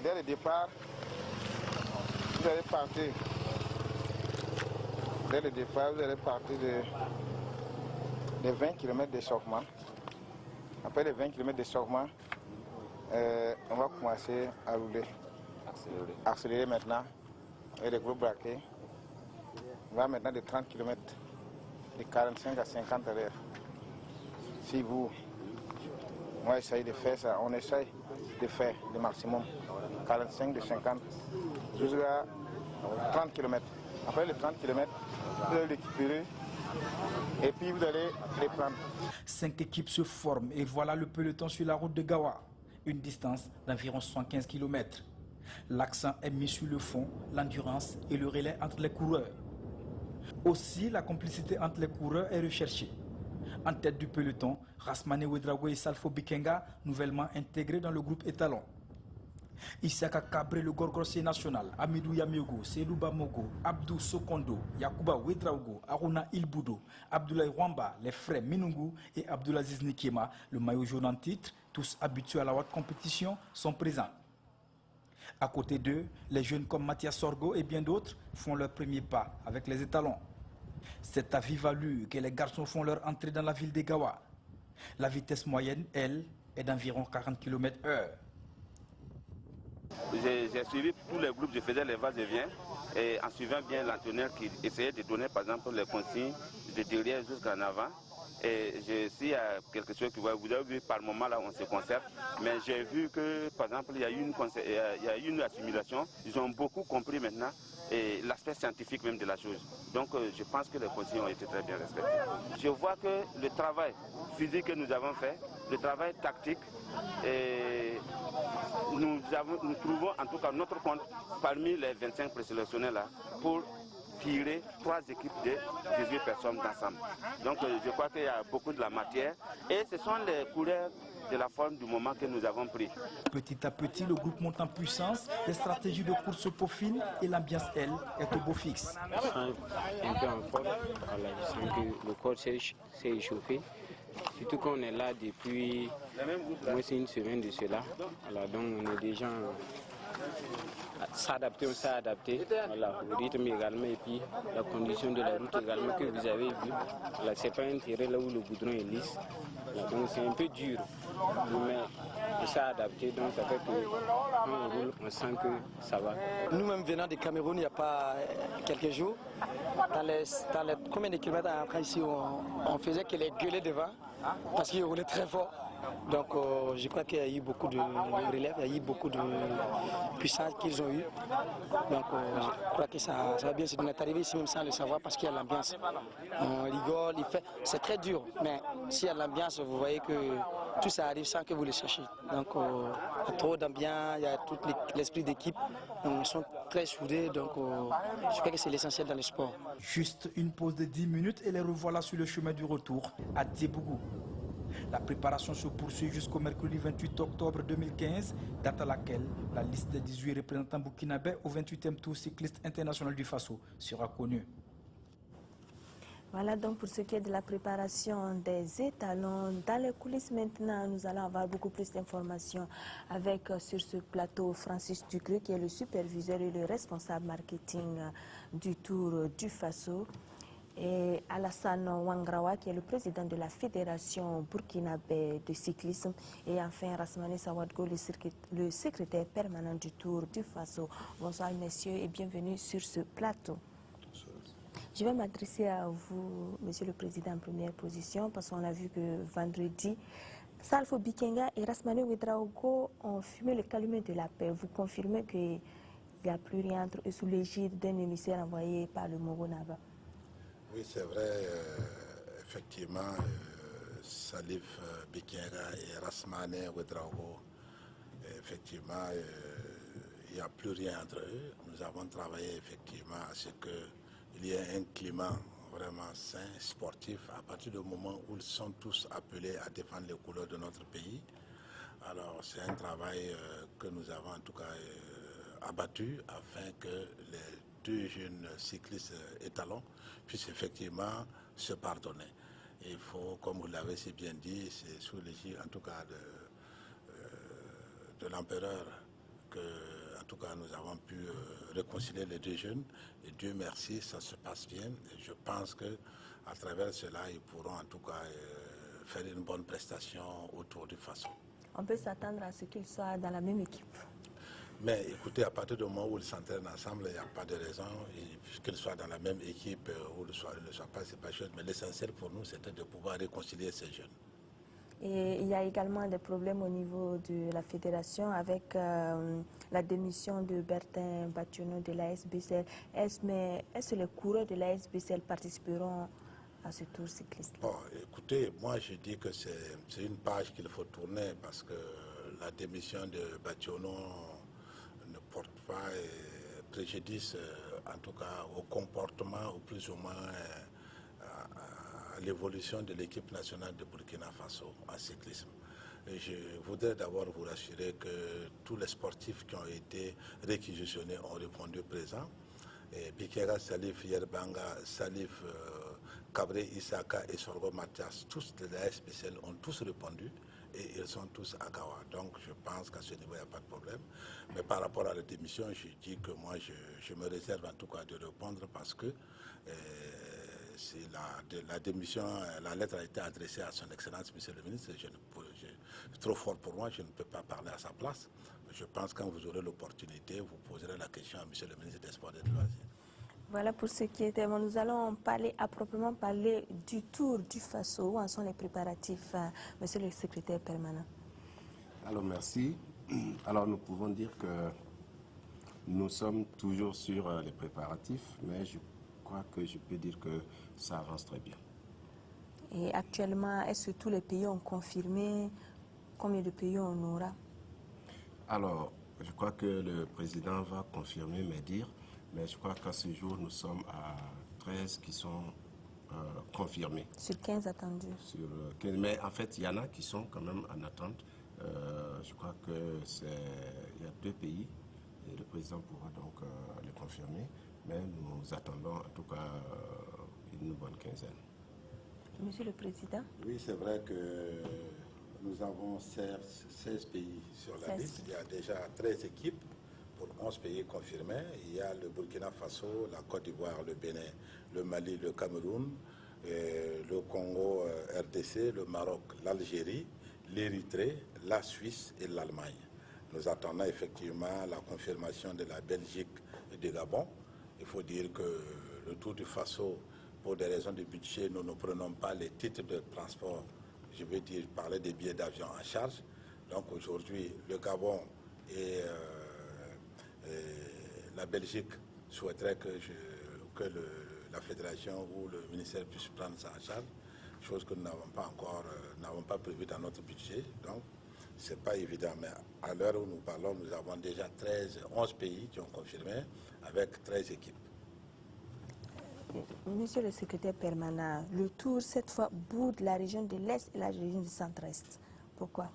[SPEAKER 11] dès le départ, vous allez partir. Dès le départ, vous allez partir de 20 km d'échauffement. Après les 20 km d'échauffement, on va commencer à rouler. Accélérer maintenant. Et les gros braquets. On va maintenant de 30 km, de 45 à 50 à l'heure. Si vous, moi essaye de faire ça, on essaye de faire le maximum. 45 de 50 jusqu'à 30 km. Après les 30 km, vous allez récupérer et puis vous allez les prendre.
[SPEAKER 6] 5 équipes se forment et voilà le peloton sur la route de Gawa. Une distance d'environ 75 km. L'accent est mis sur le fond, l'endurance et le relais entre les coureurs. Aussi, la complicité entre les coureurs est recherchée. En tête du peloton, Rasmane Ouedraogo et Salfo Bikenga, nouvellement intégrés dans le groupe étalon. Issaka Kabré, le gorgrossier national, Amidou Yamiogo, Selou Bamogo, Abdou Sokondo, Yakuba Ouedraogo, Aruna Ilboudo, Abdoulaye Rwamba, les frères Minungu et Abdoulaziz Nikema, le maillot jaune en titre, tous habitués à la haute compétition, sont présents. À côté d'eux, les jeunes comme Mathias Sorgo et bien d'autres font leur premier pas avec les étalons. C'est à vive allure que les garçons font leur entrée dans la ville de Gawa. La vitesse moyenne, elle, est d'environ 40 km/h.
[SPEAKER 12] J'ai suivi tous les groupes, je faisais les va-et-vient et en suivant bien l'entraîneur qui essayait de donner par exemple les consignes de derrière jusqu'en avant. Et s'il y a quelque chose que vous avez vu par moment là on se concerte, mais j'ai vu que par exemple il y a eu une assimilation, ils ont beaucoup compris maintenant et l'aspect scientifique même de la chose. Donc je pense que les consignes ont été très bien respectées. Je vois que le travail physique que nous avons fait, le travail tactique, et nous trouvons en tout cas notre compte parmi les 25 présélectionnés là pour tirer 3 équipes de 18 personnes d'ensemble. Donc je crois qu'il y a beaucoup de la matière et ce sont les couleurs de la forme du moment que nous avons pris.
[SPEAKER 6] Petit à petit, le groupe monte en puissance, les stratégies de course se peaufinent et l'ambiance, elle, est au beau fixe.
[SPEAKER 13] Un peu en forme, voilà, je sens que le corps s'est échauffé. Surtout qu'on est là depuis moins d'une semaine de cela. Voilà, donc on est déjà s'adapter, on s'est adapté voilà, au rythme également et puis la condition de la route également que vous avez vu. Voilà, c'est pas un terrain là où le goudron est lisse. Voilà, donc c'est un peu dur. Mais on s'est adapté, donc ça fait que quand on roule, on sent que ça va.
[SPEAKER 14] Nous-mêmes venant du Cameroun il n'y a pas quelques jours, dans les combien de kilomètres après ici, on faisait que les gueuler devant parce qu'ils roulaient très fort. Donc je crois qu'il y a eu beaucoup de relève, il y a eu beaucoup de puissance qu'ils ont eu. Donc je crois que ça va bien. On est arrivé ici même sans le savoir parce qu'il y a l'ambiance. On rigole, c'est très dur, mais s'il y a l'ambiance, vous voyez que tout ça arrive sans que vous le cherchiez. Donc il y a trop d'ambiance, il y a tout l'esprit d'équipe. Ils sont très soudés, donc je crois que c'est l'essentiel dans le sport.
[SPEAKER 6] Juste une pause de 10 minutes et les revoilà sur le chemin du retour à Diebougou. La préparation se poursuit jusqu'au mercredi 28 octobre 2015, date à laquelle la liste des 18 représentants burkinabés au 28e tour cycliste international du Faso sera connue.
[SPEAKER 1] Voilà donc pour ce qui est de la préparation des étalons. Dans les coulisses maintenant, nous allons avoir beaucoup plus d'informations avec sur ce plateau Francis Ducru qui est le superviseur et le responsable marketing du Tour du Faso. Et Alassane Ouangraoua qui est le président de la Fédération burkinabé de cyclisme. Et enfin Rasmane Sawadgo, le secrétaire permanent du Tour du Faso. Bonsoir messieurs et bienvenue sur ce plateau. Je vais m'adresser à vous, Monsieur le Président, en première position, parce qu'on a vu que vendredi, Salfo Bikenga et Rasmane Ouedraogo ont fumé le calumet de la paix. Vous confirmez qu'il n'y a plus rien entre eux sous l'égide d'un émissaire envoyé par le Moronaba?
[SPEAKER 15] Oui, c'est vrai, effectivement, Salif Bikenga et Rasmane Ouedraogo, effectivement, il n'y a plus rien entre eux. Nous avons travaillé effectivement à ce qu'il y ait un climat vraiment sain, sportif, à partir du moment où ils sont tous appelés à défendre les couleurs de notre pays. Alors c'est un travail que nous avons en tout cas abattu afin que les deux jeunes cyclistes étalons puissent effectivement se pardonner. Et il faut, comme vous l'avez si bien dit, c'est sous l'égide en tout cas de l'empereur que en tout cas nous avons pu réconcilier les deux jeunes et Dieu merci ça se passe bien et je pense que à travers cela ils pourront en tout cas faire une bonne prestation autour du Faso.
[SPEAKER 1] On peut s'attendre à ce qu'ils soient dans la même équipe.
[SPEAKER 15] Mais écoutez, à partir du moment où ils s'entraînent ensemble, il n'y a pas de raison qu'ils soient dans la même équipe ou ne le soient pas, c'est pas chose. Mais l'essentiel pour nous, c'était de pouvoir réconcilier ces jeunes.
[SPEAKER 1] Et il y a également des problèmes au niveau de la fédération avec la démission de Bertin Bationo de la SBCL. Est-ce que les coureurs de la SBCL participeront à ce tour cycliste?
[SPEAKER 15] Bon, écoutez, moi je dis que c'est une page qu'il faut tourner parce que la démission de Bationo ne porte pas préjudice, en tout cas au comportement ou plus ou moins à l'évolution de l'équipe nationale de Burkina Faso en cyclisme. Et je voudrais d'abord vous rassurer que tous les sportifs qui ont été réquisitionnés ont répondu présent. Bikera, Salif, Yerbanga, Salif, Cabré, Isaka et Sorgo Mathias, tous de la SPCL ont tous répondu et ils sont tous à Gawa. Donc je pense qu'à ce niveau, il n'y a pas de problème. Mais par rapport à la démission, je dis que moi, je me réserve en tout cas de répondre parce que si la démission, la lettre a été adressée à son Excellence, Monsieur le Ministre, c'est trop fort pour moi, je ne peux pas parler à sa place. Je pense que quand vous aurez l'opportunité, vous poserez la question à Monsieur le Ministre des Sports et des Loisirs.
[SPEAKER 1] Voilà pour ce qui était. Nous allons parler à proprement parler du Tour du Faso. Où en sont les préparatifs, Monsieur le Secrétaire permanent?
[SPEAKER 16] Alors merci. Alors nous pouvons dire que nous sommes toujours sur les préparatifs, mais je crois que je peux dire que ça avance très bien.
[SPEAKER 1] Et actuellement, est-ce que tous les pays ont confirmé? Combien de pays on aura?
[SPEAKER 16] Alors, je crois que le président va confirmer mes dires, mais je crois qu'à ce jour, nous sommes à 13 qui sont confirmés.
[SPEAKER 1] Sur 15 attendus.
[SPEAKER 16] Sur 15, mais en fait, il y en a qui sont quand même en attente. Je crois qu'il y a 2 pays et le président pourra donc les confirmer, mais nous attendons en tout cas une bonne quinzaine.
[SPEAKER 1] Monsieur le Président?
[SPEAKER 15] Oui, c'est vrai que nous avons 16 pays sur la liste. Il y a déjà 13 équipes pour 11 pays confirmés. Il y a le Burkina Faso, la Côte d'Ivoire, le Bénin, le Mali, le Cameroun, le Congo, RDC, le Maroc, l'Algérie, l'Érythrée, la Suisse et l'Allemagne. Nous attendons effectivement la confirmation de la Belgique et du Gabon. Il faut dire que le Tour du Faso, pour des raisons de budget, nous ne prenons pas les titres de transport. Je veux dire, parler des billets d'avion en charge. Donc aujourd'hui, le Gabon et la Belgique souhaiteraient que la fédération ou le ministère puisse prendre ça en charge, chose que nous n'avons pas encore, n'avons pas prévu dans notre budget. Donc, c'est pas évident. Mais à l'heure où nous parlons, nous avons déjà 11 pays qui ont confirmé avec 13 équipes.
[SPEAKER 1] Monsieur le secrétaire permanent, le tour cette fois boude la région de l'Est et la région du Centre-Est. Pourquoi?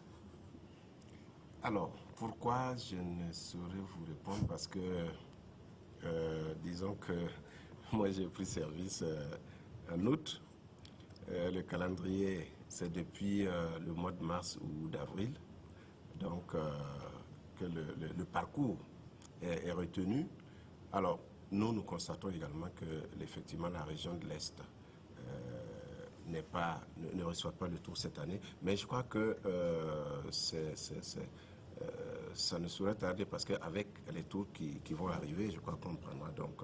[SPEAKER 16] Alors, pourquoi je ne saurais vous répondre parce que, disons que moi j'ai pris service en août. Le calendrier, c'est depuis le mois de mars ou d'avril. Donc, que le parcours est retenu. Alors, nous constatons également que, effectivement, la région de l'Est ne reçoit pas le tour cette année. Mais je crois que ça ne saurait tarder parce qu'avec les tours qui vont arriver, je crois qu'on prendra donc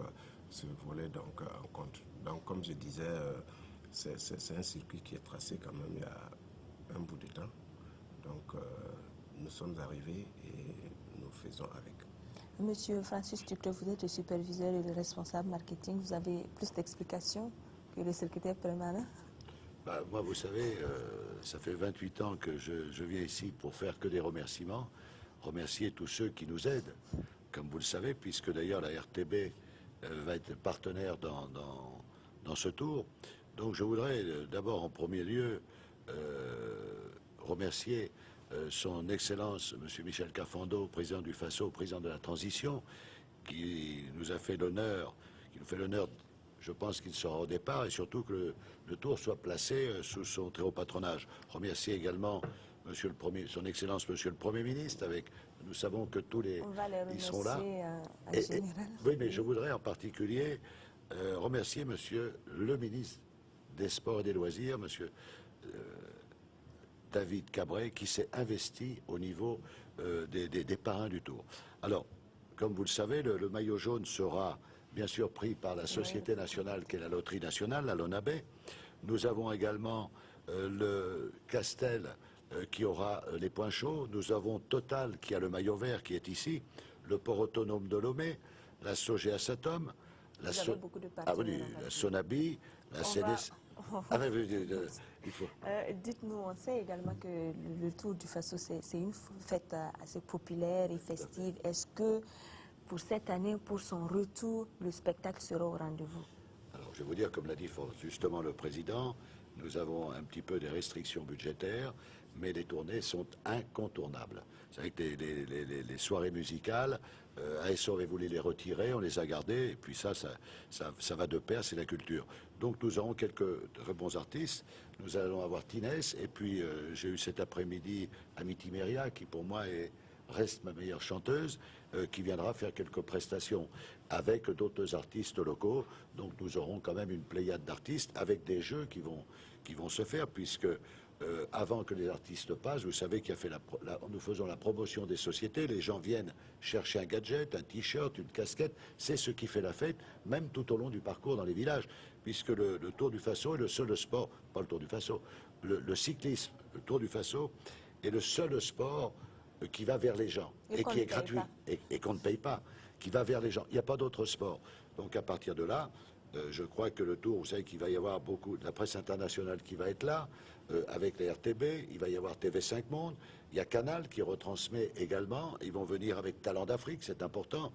[SPEAKER 16] ce volet donc, en compte. Donc, comme je disais, c'est un circuit qui est tracé quand même il y a un bout de temps. Donc, nous sommes arrivés et nous faisons avec.
[SPEAKER 1] Monsieur Francis Tucre, vous êtes le superviseur et le responsable marketing. Vous avez plus d'explications que le secrétaire permanent?
[SPEAKER 17] Moi, vous savez, ça fait 28 ans que je viens ici pour faire que des remerciements. Remercier tous ceux qui nous aident, comme vous le savez, puisque d'ailleurs la RTB va être partenaire dans ce tour. Donc je voudrais d'abord en premier lieu remercier son Excellence, M. Michel Kafando, président du FASO, président de la transition, qui nous a fait l'honneur, je pense qu'il sera au départ, et surtout que le tour soit placé sous son très haut patronage. Remercier également son Excellence, Monsieur le Premier ministre, nous savons que tous les...
[SPEAKER 1] On va les remercier
[SPEAKER 17] ils sont là.
[SPEAKER 1] En général.
[SPEAKER 17] Oui, mais je voudrais en particulier remercier Monsieur le ministre des Sports et des Loisirs, Monsieur David Cabret, qui s'est investi au niveau des parrains du Tour. Alors, comme vous le savez, le maillot jaune sera bien sûr pris par la Société nationale qui est la Loterie nationale, la Lonabé. Nous avons également le Castel qui aura les points chauds. Nous avons Total qui a le maillot vert qui est ici, le port autonome de Lomé, la Sogea Satom, la Sonabi, la CDS.
[SPEAKER 1] Dites-nous, on sait également que le Tour du Faso, c'est une fête assez populaire et festive. Est-ce que pour cette année, pour son retour, le spectacle sera au rendez-vous?
[SPEAKER 17] Alors, je vais vous dire, comme l'a dit justement le Président, nous avons un petit peu des restrictions budgétaires, mais les tournées sont incontournables. C'est vrai que les soirées musicales, ASO avait voulu les retirer, on les a gardées, et puis ça va de pair, c'est la culture. Donc nous aurons quelques très bons artistes. Nous allons avoir Tinès, et puis j'ai eu cet après-midi Amity Meria, qui pour moi reste ma meilleure chanteuse, qui viendra faire quelques prestations avec d'autres artistes locaux. Donc nous aurons quand même une pléiade d'artistes avec des jeux qui vont se faire, puisque avant que les artistes passent, vous savez nous faisons la promotion des sociétés, les gens viennent chercher un gadget, un t-shirt, une casquette, c'est ce qui fait la fête, même tout au long du parcours dans les villages, puisque le Tour du Faso est le seul sport, pas le Tour du Faso, le cyclisme, le Tour du Faso est le seul sport qui va vers les gens et qui est gratuit et qu'on ne paye pas, qui va vers les gens. Il n'y a pas d'autre sport. Donc à partir de là, je crois que le Tour, vous savez qu'il va y avoir beaucoup de la presse internationale qui va être là, avec les RTB, il va y avoir TV5 Monde, il y a Canal qui retransmet également, ils vont venir avec Talent d'Afrique, c'est important.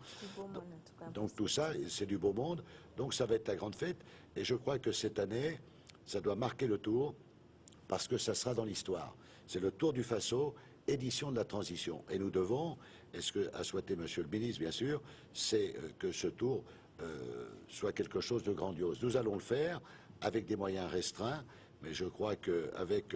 [SPEAKER 17] Donc tout ça, c'est du beau monde, donc ça va être la grande fête, et je crois que cette année, ça doit marquer le Tour, parce que ça sera dans l'histoire. C'est le Tour du Faso, édition de la transition. Et nous devons, et ce qu'a souhaité Monsieur le ministre, bien sûr, c'est que ce Tour soit quelque chose de grandiose. Nous allons le faire avec des moyens restreints, mais je crois qu'avec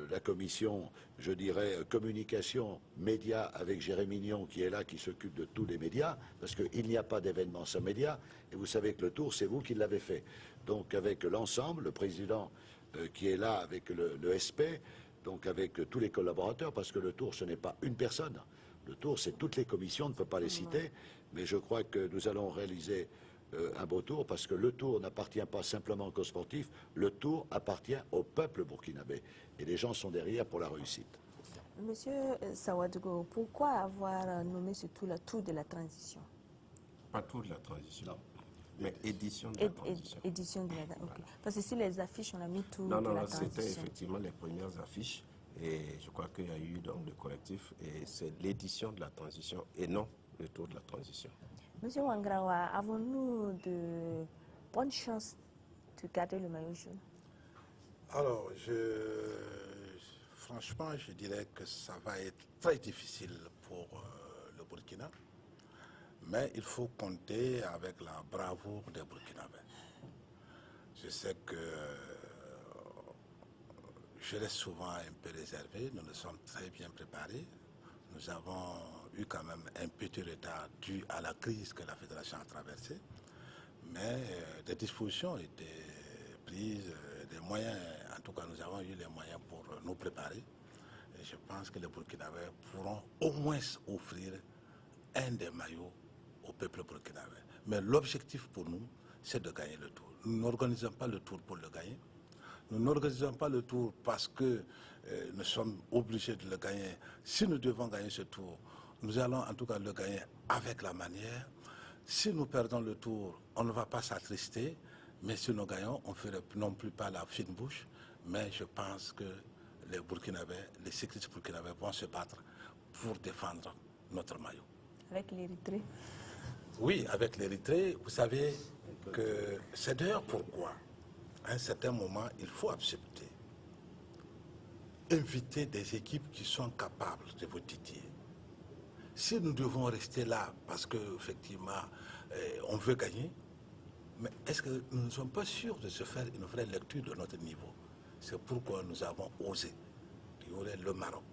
[SPEAKER 17] la commission, je dirais, communication, médias, avec Jérémy Mignon qui est là, qui s'occupe de tous les médias, parce qu'il n'y a pas d'événement sans médias, et vous savez que le Tour, c'est vous qui l'avez fait. Donc avec l'ensemble, le président qui est là avec le SP, donc avec tous les collaborateurs, parce que le Tour, ce n'est pas une personne. Le Tour, c'est toutes les commissions, on ne peut pas les citer, mais je crois que nous allons réaliser un beau Tour, parce que le Tour n'appartient pas simplement qu'aux sportifs, le Tour appartient au peuple burkinabé, et les gens sont derrière pour la réussite.
[SPEAKER 1] Monsieur Sawadougou, pourquoi avoir nommé ce Tour le Tour de la transition?
[SPEAKER 16] Pas Tour de la transition. Non. Mais édition de la transition.
[SPEAKER 1] Édition de la transition, ok. Parce que si les affiches, on a mis Tour
[SPEAKER 16] de la transition.
[SPEAKER 1] Non,
[SPEAKER 16] c'était effectivement les premières affiches. Et je crois qu'il y a eu donc le collectif. Et c'est l'édition de la transition et non le Tour de la transition.
[SPEAKER 1] Monsieur Wangrawa, avons-nous bonne chance de garder le maillot jaune?
[SPEAKER 15] Alors, franchement, je dirais que ça va être très difficile pour le Burkina, mais il faut compter avec la bravoure des Burkinabés. Je sais que je reste souvent un peu réservé, nous nous sommes très bien préparés. Nous avons eu quand même un petit retard dû à la crise que la fédération a traversée, mais des dispositions étaient prises, des moyens, en tout cas nous avons eu les moyens pour nous préparer. Et je pense que les Burkinabés pourront au moins offrir un des maillots au peuple burkinabé. Mais l'objectif pour nous, c'est de gagner le tour. Nous n'organisons pas le tour pour le gagner. Nous n'organisons pas le tour parce que nous sommes obligés de le gagner. Si nous devons gagner ce tour, nous allons en tout cas le gagner avec la manière. Si nous perdons le tour, on ne va pas s'attrister. Mais si nous gagnons, on ne ferait non plus pas la fine bouche. Mais je pense que les Burkinabés, les cyclistes burkinabés vont se battre pour défendre notre maillot.
[SPEAKER 1] Avec l'Érythrée?
[SPEAKER 15] Oui, avec l'Érythrée. Vous savez que c'est d'ailleurs pourquoi, à un certain moment, il faut accepter, inviter des équipes qui sont capables de vous titiller. Si nous devons rester là parce qu'effectivement, on veut gagner, mais est-ce que nous ne sommes pas sûrs de se faire une vraie lecture de notre niveau? C'est pourquoi nous avons osé. Il y aurait le Maroc,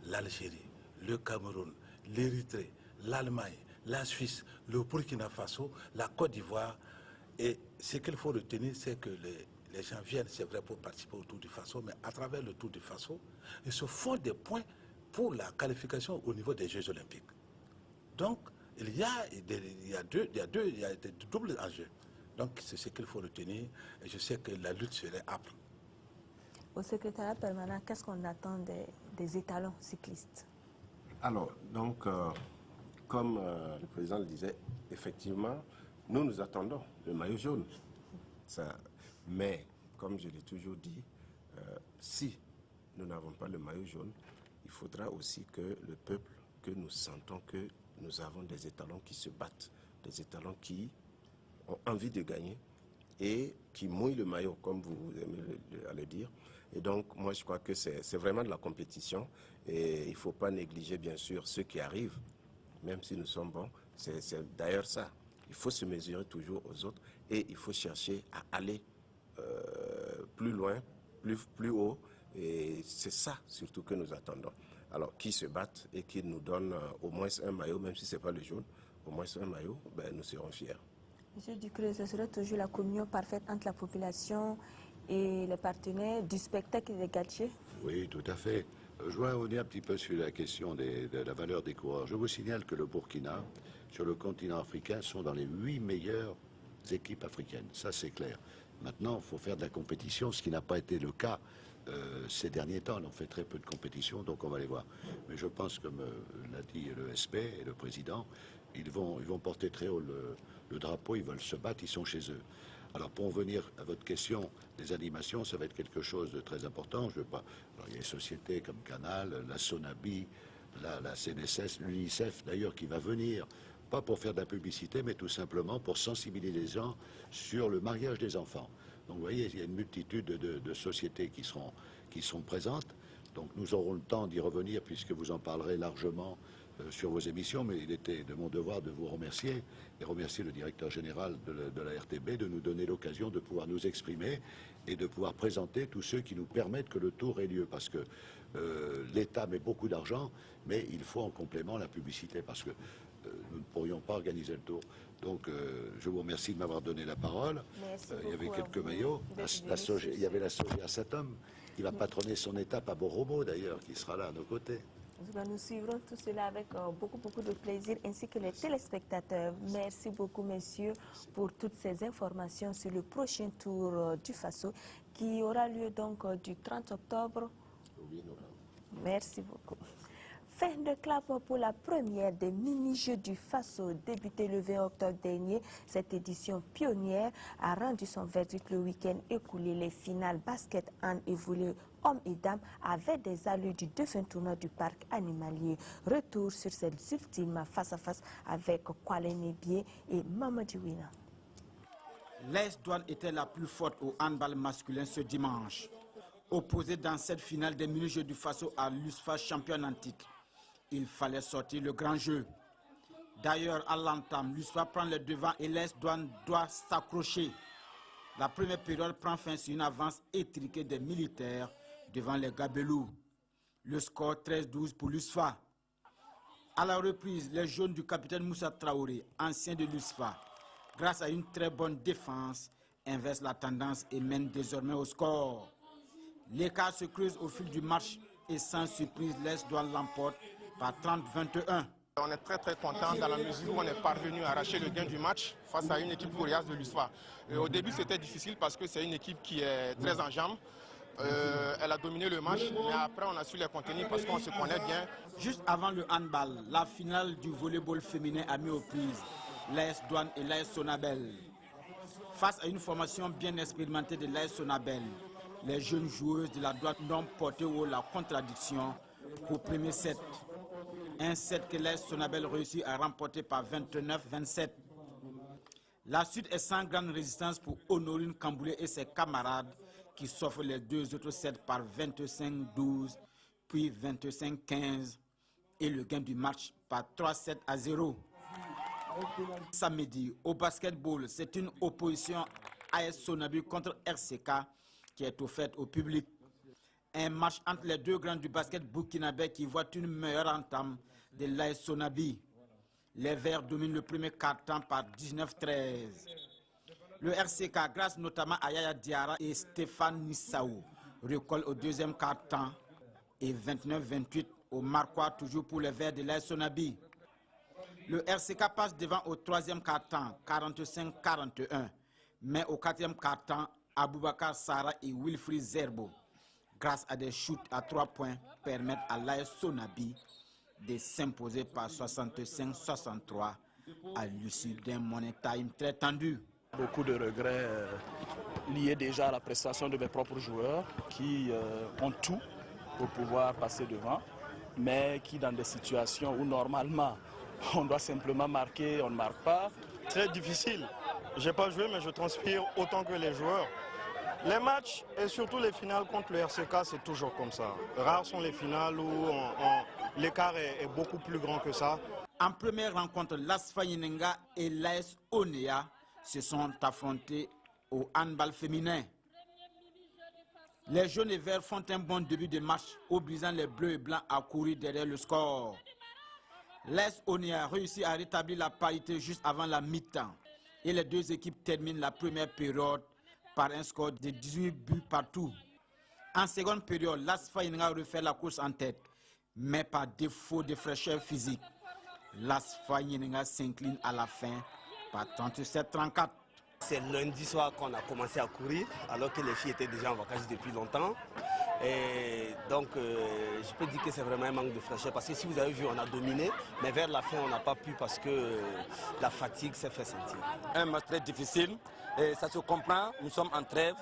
[SPEAKER 15] l'Algérie, le Cameroun, l'Érythrée, l'Allemagne, la Suisse, le Burkina Faso, la Côte d'Ivoire. Et ce qu'il faut retenir, c'est que les gens viennent, c'est vrai, pour participer au Tour du Faso, mais à travers le Tour du Faso, ils se font des points pour la qualification au niveau des Jeux Olympiques. Donc, il y a des doubles enjeux. Donc, c'est ce qu'il faut retenir. Et je sais que la lutte serait âpre.
[SPEAKER 1] Au secrétariat permanent, qu'est-ce qu'on attend des étalons cyclistes?
[SPEAKER 16] Alors, donc, comme le président le disait, effectivement, nous attendons le maillot jaune. Ça, mais, comme je l'ai toujours dit, si nous n'avons pas le maillot jaune, il faudra aussi que le peuple, que nous sentons que nous avons des étalons qui se battent, des étalons qui ont envie de gagner et qui mouillent le maillot, comme vous aimez le dire. Et donc, moi, je crois que c'est vraiment de la compétition et il ne faut pas négliger, bien sûr, ceux qui arrivent, même si nous sommes bons. C'est d'ailleurs ça. Il faut se mesurer toujours aux autres et il faut chercher à aller plus loin, plus haut. Et c'est ça, surtout, que nous attendons. Alors, qui se battent et qui nous donnent au moins un maillot, même si ce n'est pas le jaune, au moins un maillot, ben, nous serons fiers.
[SPEAKER 1] Monsieur Ducreux, ce serait toujours la communion parfaite entre la population et les partenaires du spectacle et des gadgets?
[SPEAKER 17] Oui, tout à fait. Je voudrais revenir un petit peu sur la question de la valeur des coureurs. Je vous signale que le Burkina, sur le continent africain, sont dans les 8 meilleures équipes africaines. Ça, c'est clair. Maintenant, il faut faire de la compétition, ce qui n'a pas été le cas ces derniers temps. On fait très peu de compétition, donc on va les voir. Mais je pense, comme l'a dit le SP et le président, ils vont porter très haut le drapeau, ils veulent se battre, ils sont chez eux. Alors, pour en venir à votre question, les animations, ça va être quelque chose de très important. Je veux pas. Alors, il y a des sociétés comme Canal, la Sonabi, la CNSS, l'UNICEF d'ailleurs, qui va venir, pas pour faire de la publicité, mais tout simplement pour sensibiliser les gens sur le mariage des enfants. Donc, vous voyez, il y a une multitude de sociétés qui sont présentes. Donc, nous aurons le temps d'y revenir, puisque vous en parlerez largement sur vos émissions, mais il était de mon devoir de vous remercier et remercier le directeur général de la RTB de nous donner l'occasion de pouvoir nous exprimer et de pouvoir présenter tous ceux qui nous permettent que le tour ait lieu, parce que l'État met beaucoup d'argent, mais il faut en complément la publicité, parce que nous ne pourrions pas organiser le tour. Donc je vous remercie de m'avoir donné la parole. Il y avait quelques maillots. Il y avait la Soja Satom qui va patronner son étape à Borobo d'ailleurs, qui sera là à nos côtés.
[SPEAKER 1] Nous suivrons tout cela avec beaucoup de plaisir, ainsi que les téléspectateurs. Merci beaucoup, messieurs, pour toutes ces informations sur le prochain tour du Faso, qui aura lieu donc du 30 octobre. Merci beaucoup. Fin de clap pour la première des mini-jeux du Faso, débuté le 20 octobre dernier. Cette édition pionnière a rendu son verdict le week-end écoulé. Les finales basket, hand et volley hommes et dames avaient des allures du défunt tournoi du parc animalier. Retour sur cette ultime face-à-face avec Kwale Nebié et Mamadi Wina.
[SPEAKER 18] L'AS Douane était la plus forte au handball masculin ce dimanche. Opposé dans cette finale des mini-jeux du Faso à l'USFA championne en titre, il fallait sortir le grand jeu. D'ailleurs, à l'entame, l'USFA prend le devant et l'AS Douane doit s'accrocher. La première période prend fin sur une avance étriquée des militaires devant les Gabelous. Le score 13-12 pour l'USFA. À la reprise, les jaunes du capitaine Moussa Traoré, ancien de l'USFA, grâce à une très bonne défense, inversent la tendance et mènent désormais au score. L'écart se creuse au fil du match et sans surprise, l'AS Douane l'emporte par 30-21.
[SPEAKER 19] On est très content dans la mesure où on est parvenu à arracher le gain du match face à une équipe coriace de l'USFA. Au début c'était difficile parce que c'est une équipe qui est très en jambes. Elle a dominé le match, mais après on a su les contenir parce qu'on se connaît bien.
[SPEAKER 18] Juste avant le handball, la finale du volleyball féminin a mis aux prises l'AS Douane et l'AS Sonabel. Face à une formation bien expérimentée de l'AS Sonabel, les jeunes joueuses de la Douane n'ont porté haut la contradiction au premier set. Un set que l'AS Sonabel réussit à remporter par 29-27. La suite est sans grande résistance pour Honorine Kamboulé et ses camarades qui s'offrent les deux autres sets par 25-12, puis 25-15 et le gain du match par 3-7-0. Samedi, au basketball, c'est une opposition AS Sonabu contre RCK qui est offerte au public. Un match entre les deux grands du basket burkinabé qui voit une meilleure entame de l'AS Sonabi. Les Verts dominent le premier quart-temps par 19-13. Le RCK, grâce notamment à Yaya Diarra et Stéphane Nissaou, recolle au deuxième quart-temps et 29-28 au Marquois, toujours pour les Verts de l'AS Sonabi. Le RCK passe devant au troisième quart-temps, 45-41. Mais au quatrième quart-temps, Aboubakar Sara et Wilfried Zerbo, grâce à des shoots à 3 points, permettent à l'AS Sonabi de s'imposer par 65-63 à l'issue d'un money time très tendu.
[SPEAKER 20] Beaucoup de regrets liés déjà à la prestation de mes propres joueurs qui ont tout pour pouvoir passer devant, mais qui dans des situations où normalement on doit simplement marquer, on ne marque pas.
[SPEAKER 21] Très difficile. Je n'ai pas joué mais je transpire autant que les joueurs. Les matchs et surtout les finales contre le RCK, c'est toujours comme ça. Rares sont les finales où l'écart est beaucoup plus grand que ça.
[SPEAKER 18] En première rencontre, l'ASFA Yenenga et l'AS Onea se sont affrontés au handball féminin. Les jaunes et verts font un bon début de match, obligeant les bleus et blancs à courir derrière le score. L'AS Onea réussit à rétablir la parité juste avant la mi-temps et les deux équipes terminent la première période par un score de 18 buts partout. En seconde période, l'ASFA Yenenga refait la course en tête, mais par défaut de fraîcheur physique, l'ASFA Yenenga s'incline à la fin par 37-34.
[SPEAKER 22] C'est lundi soir qu'on a commencé à courir, alors que les filles étaient déjà en vacances depuis longtemps. Et donc, je peux dire que c'est vraiment un manque de fraîcheur, parce que si vous avez vu, on a dominé, mais vers la fin, on n'a pas pu parce que la fatigue s'est fait sentir.
[SPEAKER 23] Un match très difficile, et ça se comprend, nous sommes en trêve.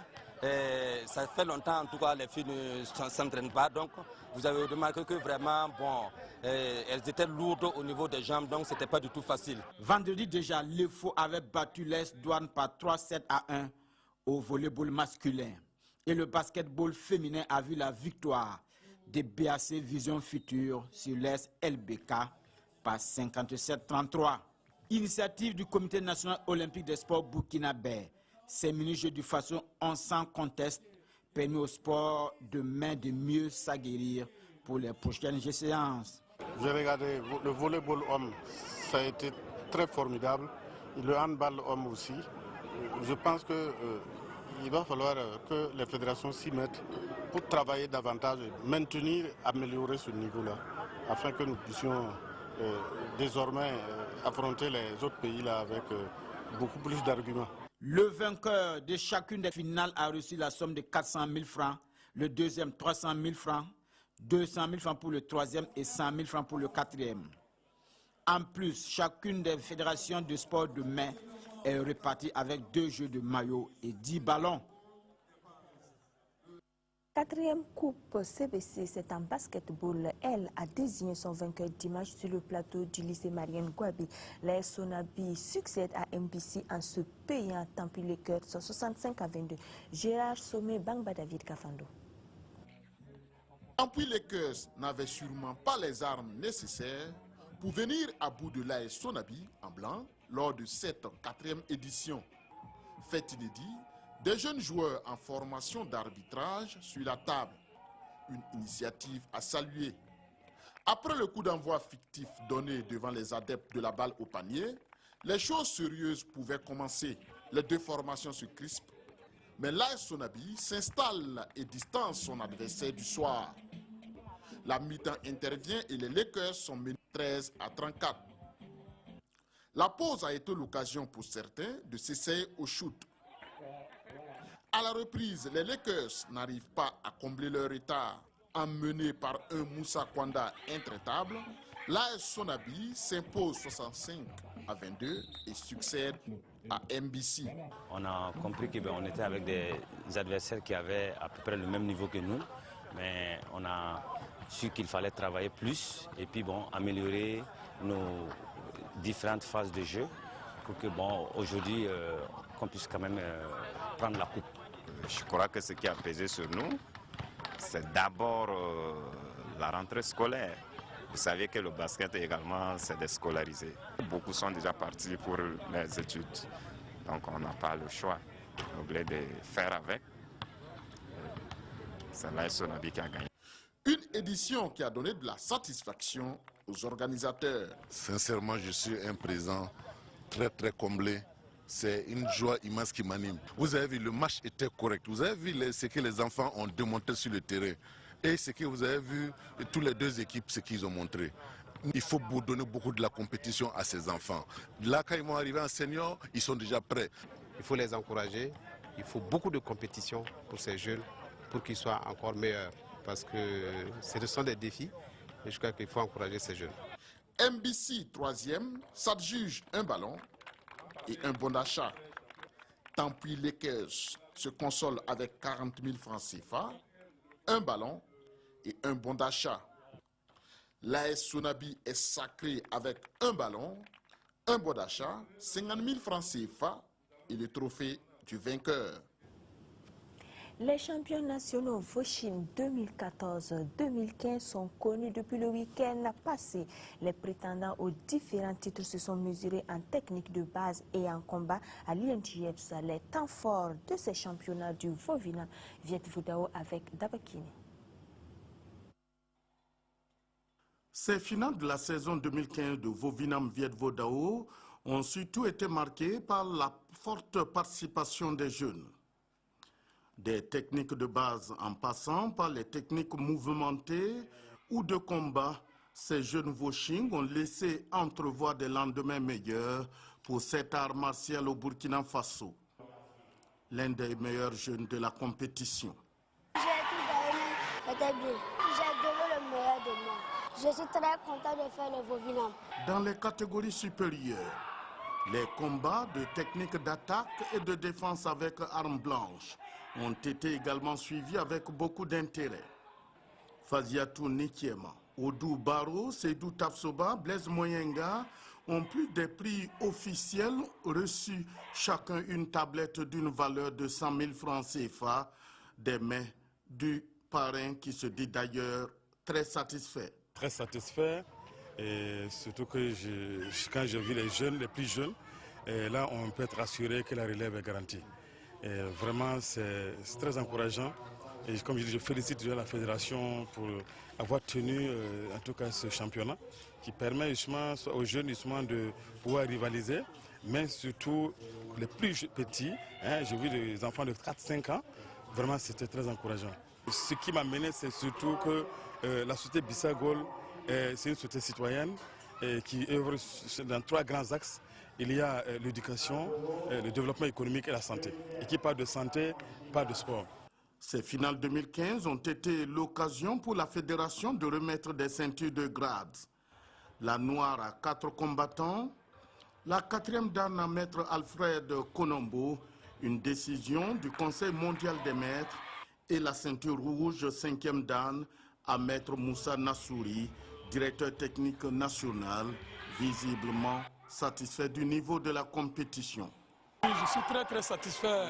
[SPEAKER 23] Et ça fait longtemps, en tout cas, les filles ne s'entraînent pas. Donc, vous avez remarqué que vraiment, bon, elles étaient lourdes au niveau des jambes, donc ce n'était pas du tout facile.
[SPEAKER 18] Vendredi déjà, l'EFO avait battu l'AS Douane par 3-7-1 au volleyball masculin. Et le basketball féminin a vu la victoire de BAC Vision Future sur l'AS LBK par 57-33. Initiative du Comité national olympique des sports burkinabé. Ces mini-jeux du Faso ont sans conteste permis au sport de mieux s'aguerrir pour les prochaines séances.
[SPEAKER 21] J'ai regardé le volleyball homme, ça a été très formidable. Le handball homme aussi. Je pense qu'il va falloir que les fédérations s'y mettent pour travailler davantage, maintenir, améliorer ce niveau-là, afin que nous puissions désormais affronter les autres pays là avec beaucoup plus d'arguments.
[SPEAKER 18] Le vainqueur de chacune des finales a reçu la somme de 400 000 francs, le deuxième 300 000 francs, 200 000 francs pour le troisième et 100 000 francs pour le quatrième. En plus, chacune des fédérations de sport de main est repartie avec 2 jeux de maillot et 10 ballons.
[SPEAKER 1] 4e Coupe CBC, c'est en basketball. Elle a désigné son vainqueur dimanche sur le plateau du lycée Marianne Gouabi. L'AS Sonabi succède à MBC en se payant Tampi Lakers 65-22. Gérard Sommet, Bangba David Kafando.
[SPEAKER 2] Tampi Lakers n'avait sûrement pas les armes nécessaires pour venir à bout de l'AS Sonabi en blanc lors de cette 4e édition. Fait inédit, des jeunes joueurs en formation d'arbitrage sur la table. Une initiative à saluer. Après le coup d'envoi fictif donné devant les adeptes de la balle au panier, les choses sérieuses pouvaient commencer. Les deux formations se crispent, mais l'AS Sonabi s'installe et distance son adversaire du soir. La mi-temps intervient et les Lakers sont menés 13-34. La pause a été l'occasion pour certains de s'essayer au shoot. À la reprise, les Lakers n'arrivent pas à combler leur retard. Emmenés par un Moussa Kwanda intraitable, l'AS Sonabi s'impose 65-22 et succède à MBC.
[SPEAKER 4] On a compris qu'on était avec des adversaires qui avaient à peu près le même niveau que nous, mais on a su qu'il fallait travailler plus et puis bon, améliorer nos différentes phases de jeu pour que bon, aujourd'hui qu'on puisse quand même prendre la coupe.
[SPEAKER 7] Je crois que ce qui a pesé sur nous, c'est d'abord la rentrée scolaire. Vous savez que le basket également, c'est déscolarisé. Beaucoup sont déjà partis pour les études, donc on n'a pas le choix. On est obligé de faire avec. C'est l'AS Sonabi qui a gagné.
[SPEAKER 2] Une édition qui a donné de la satisfaction aux organisateurs.
[SPEAKER 24] Sincèrement, je suis un président très comblé. C'est une joie immense qui m'anime. Vous avez vu, le match était correct. Vous avez vu ce que les enfants ont démontré sur le terrain. Et ce que vous avez vu, tous les deux équipes, ce qu'ils ont montré. Il faut donner beaucoup de la compétition à ces enfants. Là, quand ils vont arriver en senior, ils sont déjà prêts.
[SPEAKER 25] Il faut les encourager. Il faut beaucoup de compétition pour ces jeunes, pour qu'ils soient encore meilleurs. Parce que ce sont des défis. Et je crois qu'il faut encourager ces jeunes.
[SPEAKER 2] MBC 3e, s'adjuge un ballon et un bon d'achat. Tampi Lakers se console avec 40 000 francs CFA, un ballon et un bon d'achat. L'AS Sonabi est sacré avec un ballon, un bon d'achat, 50 000 francs CFA et le trophée du vainqueur.
[SPEAKER 1] Les champions nationaux Voshin 2014-2015 sont connus depuis le week-end passé. Les prétendants aux différents titres se sont mesurés en technique de base et en combat à l'INGF. Les temps forts de ces championnats du Vovina Viet-Vodao avec Dabakini.
[SPEAKER 2] Ces finales de la saison 2015 de Vovinam Viet-Vodao ont surtout été marquées par la forte participation des jeunes. Des techniques de base en passant par les techniques mouvementées ou de combat, ces jeunes Voshing ont laissé entrevoir des lendemains meilleurs pour cet art martial au Burkina Faso, l'un des meilleurs jeunes de la compétition.
[SPEAKER 26] J'ai été bien. J'ai donné le meilleur de moi. Je suis très content de faire le Vovinam.
[SPEAKER 2] Dans les catégories supérieures, les combats de techniques d'attaque et de défense avec armes blanches ont été également suivis avec beaucoup d'intérêt. Faziatou Nikiema, Odou Baro, Seydou Tafsoba, Blaise Moyenga ont pris des prix officiels reçus chacun une tablette d'une valeur de 100 000 francs CFA des mains du parrain qui se dit d'ailleurs très satisfait.
[SPEAKER 27] Très satisfait, et surtout que quand j'ai vu les jeunes, les plus jeunes, et là on peut être assuré que la relève est garantie. Et vraiment c'est très encourageant et comme je dis, je félicite déjà la fédération pour avoir tenu en tout cas ce championnat qui permet justement aux jeunes justement de pouvoir rivaliser, mais surtout les plus petits, j'ai vu des enfants de 4-5 ans, vraiment c'était très encourageant. Ce qui m'a mené, c'est surtout que la société Bissagol, c'est une société citoyenne qui œuvre dans 3 grands axes. Il y a l'éducation, le développement économique et la santé. Et qui parle de santé, parle de sport.
[SPEAKER 2] Ces finales 2015 ont été l'occasion pour la fédération de remettre des ceintures de grade. La noire à 4 combattants, la 4e dame à maître Alfred Konombo, une décision du Conseil mondial des maîtres et la ceinture rouge 5e dan à Maître Moussa Nassouri, directeur technique national, visiblement satisfait du niveau de la compétition.
[SPEAKER 3] Je suis très satisfait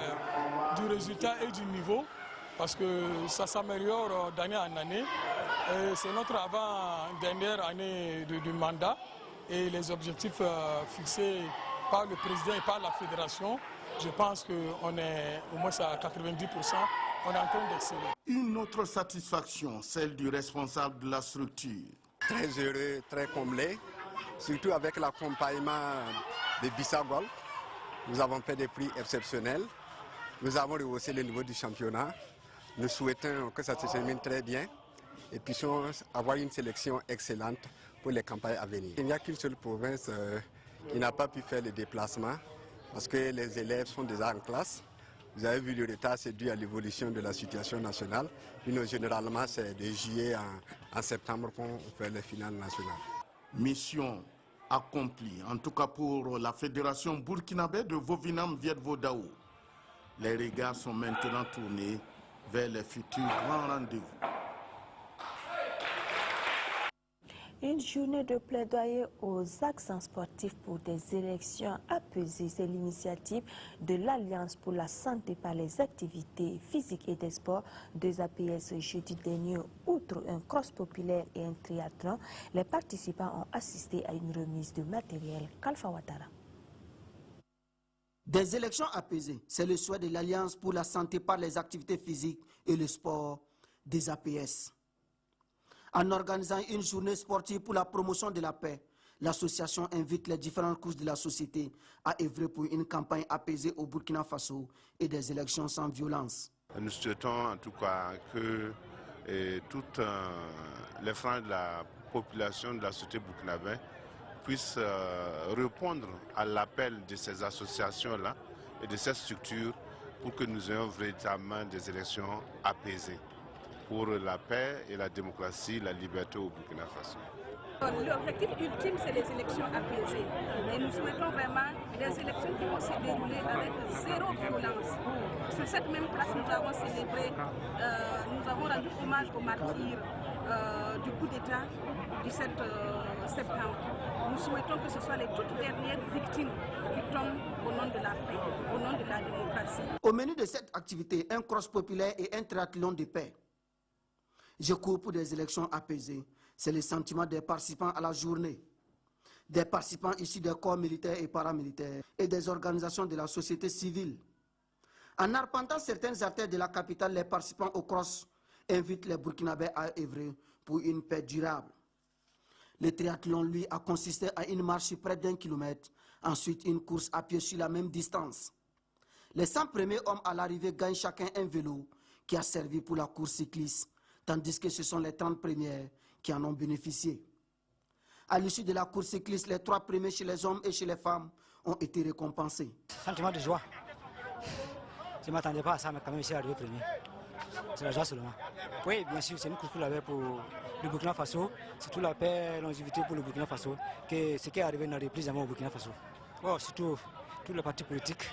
[SPEAKER 3] du résultat et du niveau parce que ça s'améliore d'année en année. C'est notre avant-dernière année de mandat et les objectifs fixés par le président et par la fédération, je pense qu'on est au moins à 90%, on est en train d'exceller.
[SPEAKER 2] Une autre satisfaction, celle du responsable de la structure.
[SPEAKER 5] Très heureux, très comblé, surtout avec l'accompagnement de Bissa Golf. Nous avons fait des prix exceptionnels. Nous avons rehaussé le niveau du championnat. Nous souhaitons que ça se termine très bien et puissions avoir une sélection excellente pour les campagnes à venir. Il n'y a qu'une seule province qui n'a pas pu faire le déplacement parce que les élèves sont déjà en classe. Vous avez vu, le retard, c'est dû à l'évolution de la situation nationale. Nous, généralement, c'est de juillet en septembre qu'on fait les finales nationales.
[SPEAKER 2] Mission accomplie, en tout cas pour la fédération burkinabé de Vovinam Viet-Vodao. Les regards sont maintenant tournés vers les futurs grands rendez-vous.
[SPEAKER 1] Une journée de plaidoyer aux accents sportifs pour des élections apaisées. C'est l'initiative de l'Alliance pour la santé par les activités physiques et des sports, 2 APS jeudi dernier. Outre un cross populaire et un triathlon, les participants ont assisté à une remise de matériel. Kalfa Ouattara.
[SPEAKER 8] Des élections apaisées, c'est le souhait de l'Alliance pour la santé par les activités physiques et le sport, des APS. En organisant une journée sportive pour la promotion de la paix, l'association invite les différentes couches de la société à œuvrer pour une campagne apaisée au Burkina Faso et des élections sans violence.
[SPEAKER 24] Nous souhaitons en tout cas que toutes les franges de la population de la société burkinabé puissent répondre à l'appel de ces associations-là et de ces structures pour que nous ayons véritablement des élections apaisées pour la paix et la démocratie, la liberté au Burkina Faso.
[SPEAKER 9] L'objectif ultime, c'est les élections apaisées. Et nous souhaitons vraiment des élections qui vont se dérouler avec zéro violence. Sur cette même place, nous avons célébré, nous avons rendu hommage aux martyrs du coup d'État du 7 septembre. Nous souhaitons que ce soit les toutes dernières victimes qui tombent au nom de la paix, au nom de la démocratie.
[SPEAKER 8] Au menu de cette activité, un cross populaire et un triathlon de paix. Je cours pour des élections apaisées. C'est le sentiment des participants à la journée. Des participants issus des corps militaires et paramilitaires et des organisations de la société civile. En arpentant certaines artères de la capitale, les participants au cross invitent les Burkinabés à œuvrer pour une paix durable. Le triathlon, lui, a consisté à une marche sur près d'1 kilomètre, ensuite une course à pied sur la même distance. Les 100 premiers hommes à l'arrivée gagnent chacun un vélo qui a servi pour la course cycliste, tandis que ce sont les 30 premières qui en ont bénéficié. À l'issue de la course cycliste, les 3 premiers chez les hommes et chez les femmes ont été récompensés.
[SPEAKER 10] Sentiment de joie. Je ne m'attendais pas à ça, mais quand même, je suis arrivé premier. C'est la joie seulement. Oui, bien sûr, c'est une course pour la paix pour le Burkina Faso. C'est toute la paix et longévité pour le Burkina Faso. Que ce qui est arrivé n'arrive plus jamais au Burkina Faso. Oh, surtout, tous les partis politiques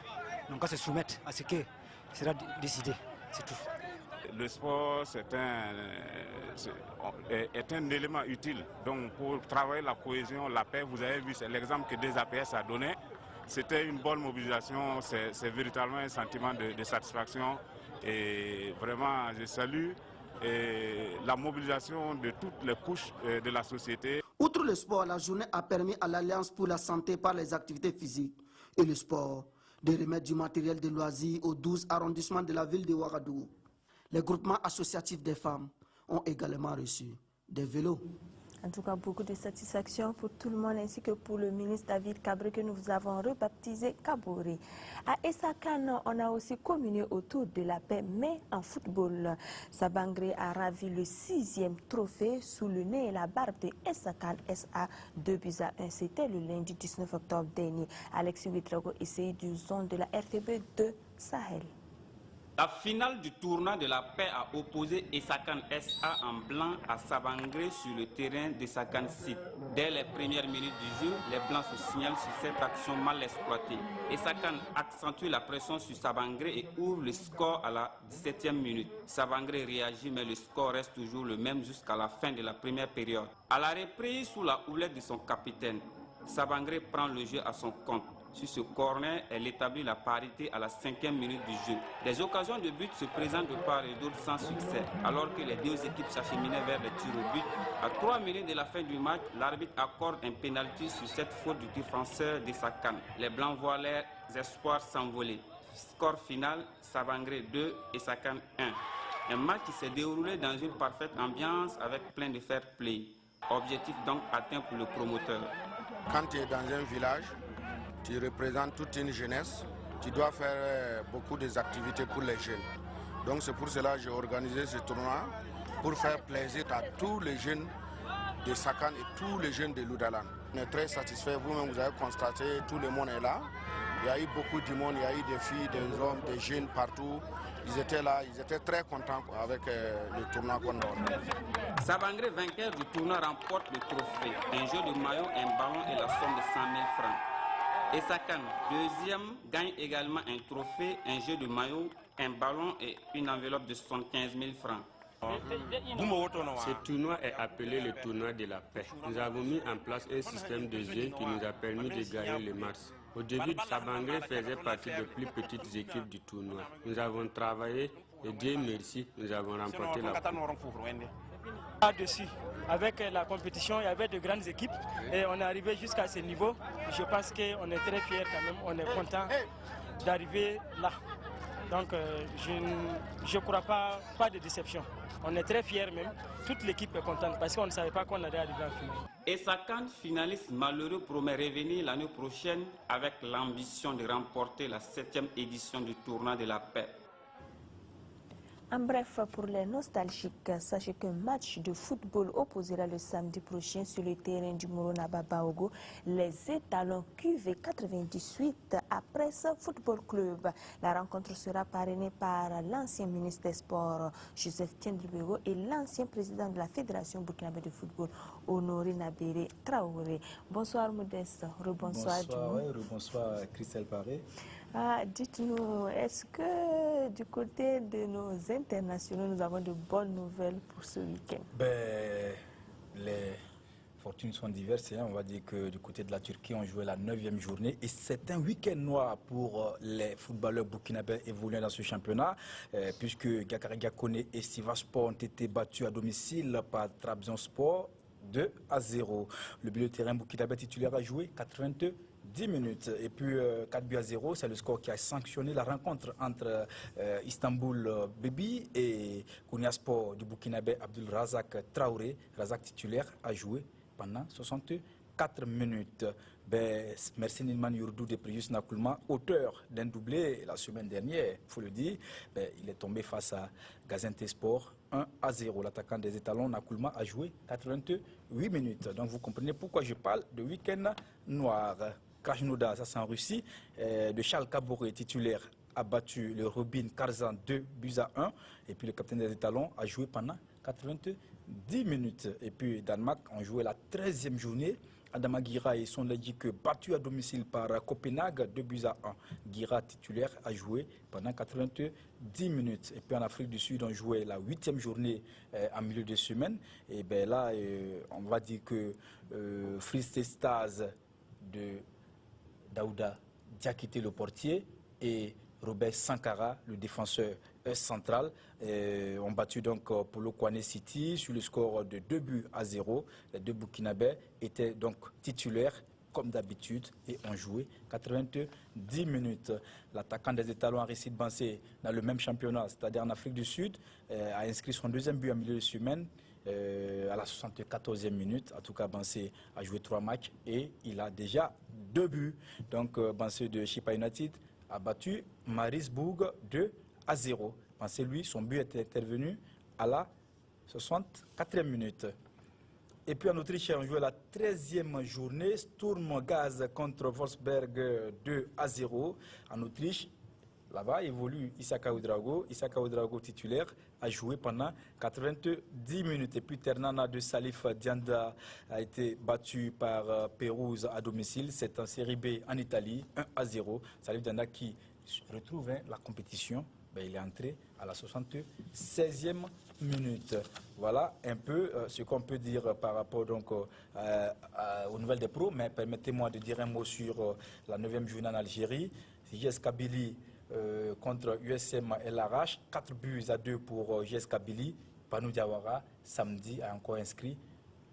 [SPEAKER 10] n'ont qu'à se soumettre à ce qui sera décidé. C'est tout.
[SPEAKER 27] Le sport, est un élément utile. Donc, pour travailler la cohésion, la paix, vous avez vu, c'est l'exemple que des APS a donné. C'était une bonne mobilisation, c'est véritablement un sentiment de satisfaction. Et vraiment, je salue la mobilisation de toutes les couches de la société.
[SPEAKER 8] Outre le sport, la journée a permis à l'Alliance pour la santé par les activités physiques et le sport de remettre du matériel de loisirs aux 12 arrondissements de la ville de Ouagadougou. Les groupements associatifs des femmes ont également reçu des vélos.
[SPEAKER 1] En tout cas, beaucoup de satisfaction pour tout le monde ainsi que pour le ministre David Cabré que nous avons rebaptisé Kaboré. À Essakan, on a aussi communié autour de la paix, mais en football. Sabangré a ravi le 6e trophée sous le nez et la barbe de Essakan SA 2-1. C'était le lundi 19 octobre dernier. Alexis Ouedraogo essayé du zone de la RTB de Sahel.
[SPEAKER 6] La finale du tournoi de la paix a opposé Esakan SA en blanc à Sabangré sur le terrain d'Esakan Site. Dès les premières minutes du jeu, les blancs se signalent sur cette action mal exploitée. Esakan accentue la pression sur Sabangré et ouvre le score à la 17e minute. Sabangré réagit mais le score reste toujours le même jusqu'à la fin de la première période. À la reprise, sous la houlette de son capitaine, Sabangré prend le jeu à son compte. Sur ce corner, elle établit la parité à la 5e minute du jeu. Des occasions de but se présentent de part et d'autre sans succès. Alors que les deux équipes s'acheminaient vers les tirs au but, à 3 minutes de la fin du match, l'arbitre accorde un pénalty sur cette faute du défenseur d'Esakan. Les Blancs voient leurs espoirs s'envoler. Score final, Sabangré 2, Esakan 1. Un match qui s'est déroulé dans une parfaite ambiance avec plein de fair play. Objectif donc atteint pour le promoteur.
[SPEAKER 11] Quand tu es dans un village, tu représentes toute une jeunesse, tu dois faire beaucoup d'activités pour les jeunes. Donc c'est pour cela que j'ai organisé ce tournoi, pour faire plaisir à tous les jeunes de Sakan et tous les jeunes de Loudalan. On est très satisfaits, vous-même vous avez constaté, tout le monde est là. Il y a eu beaucoup de monde, il y a eu des filles, des hommes, des jeunes partout. Ils étaient là, ils étaient très contents avec le tournoi qu'on a organisé.
[SPEAKER 6] Sabangré, vainqueur du tournoi, remporte le trophée, un jeu de maillot, un ballon et la somme de 100 000 francs. Esakan, deuxième, gagne également un trophée, un jeu de maillot, un ballon et une enveloppe de 75 000 francs.
[SPEAKER 12] Ce tournoi est appelé le tournoi de la paix. Nous avons mis en place un système de jeu qui nous a permis de gagner le match. Au début, Sabangré faisait partie des plus petites équipes du tournoi. Nous avons travaillé et Dieu merci, nous avons remporté la coupe.
[SPEAKER 10] Là-dessus, avec la compétition, il y avait de grandes équipes et on est arrivé jusqu'à ce niveau. Je pense qu'on est très fiers quand même, on est content d'arriver là. Donc je ne crois pas de déception. On est très fiers même, toute l'équipe est contente parce qu'on ne savait pas qu'on allait arriver en finale.
[SPEAKER 6] Esakan, finaliste malheureux, promet revenir l'année prochaine avec l'ambition de remporter la 7e édition du tournoi de la paix.
[SPEAKER 1] En bref, pour les nostalgiques, sachez qu'un match de football opposera le samedi prochain sur le terrain du Moronaba Baogo les étalons QV 98 à Presse Football Club. La rencontre sera parrainée par l'ancien ministre des Sports, Joseph Tiendribego, et l'ancien président de la Fédération burkinabé de football, Honoré Nabéré Traoré. Bonsoir Modeste, rebonsoir.
[SPEAKER 13] Bonsoir Christelle Paré.
[SPEAKER 1] Dites-nous, est-ce que du côté de nos internationaux, nous avons de bonnes nouvelles pour ce week-end?
[SPEAKER 13] Les fortunes sont diverses. On va dire que du côté de la Turquie, on jouait la 9e journée. Et c'est un week-end noir pour les footballeurs burkinabés évoluant dans ce championnat, puisque Gakari Gakone et Sivasspor ont été battus à domicile par Trabzonspor 2-0. Le milieu de terrain burkinabé titulaire a joué 82 10 minutes. Et puis 4-0, c'est le score qui a sanctionné la rencontre entre Istanbul Bébi et Kouniaspor du Burkinabé Abdul Razak Traoré. Razak titulaire a joué pendant 64 minutes. Merci Nilman Yourdou de Prius Nakoulma, auteur d'un doublé la semaine dernière, il faut le dire. Il est tombé face à Gaziantepspor 1-0. L'attaquant des étalons Nakoulma a joué 88 minutes. Donc vous comprenez pourquoi je parle de week-end noir. Krasnodar, ça c'est en Russie, de Charles Caboret, titulaire, a battu le Robin Karzan 2-1. Et puis le capitaine des étalons a joué pendant 90 minutes. Et puis Danemark ont joué la 13e journée. Adama Guira et son Ledjik battu à domicile par Copenhague 2-1. Guira titulaire a joué pendant 90 minutes. Et puis en Afrique du Sud, on jouait la 8e journée en milieu de semaine. Et là, on va dire que Free Stars de Daouda Diakité, le portier, et Robert Sankara, le défenseur central, ont battu donc Polo Kwane City sur le score de 2-0. Les deux Burkinabés étaient donc titulaires comme d'habitude et ont joué 90 minutes. L'attaquant des étalons Aristide Bansé, dans le même championnat, c'est-à-dire en Afrique du Sud, a inscrit son 2e but en milieu de semaine. À la 74e minute, en tout cas Bansé a joué 3 matchs et il a déjà 2 buts. Donc Bansé de Chipa United a battu Marisbourg 2-0. Bansé, lui, son but était intervenu à la 64e minute. Et puis en Autriche, on jouait la 13e journée, Sturm Gaz contre Wolfsberg 2-0. En Autriche, Là-bas évolue Isaka Ouedraogo. Isaka Ouedraogo titulaire a joué pendant 90 minutes. Et puis Ternana de Salif Dianda a été battu par Pérouse à domicile. C'est en série B en Italie, 1-0. Salif Dianda qui retrouve la compétition. Il est entré à la 76e minute. Voilà un peu ce qu'on peut dire par rapport donc, aux nouvelles des pros. Mais permettez-moi de dire un mot sur la 9e journée en Algérie. JS Kabylie contre USM El Arach, 4-2 pour JS Kabylie. Panou Diawara, samedi, a encore inscrit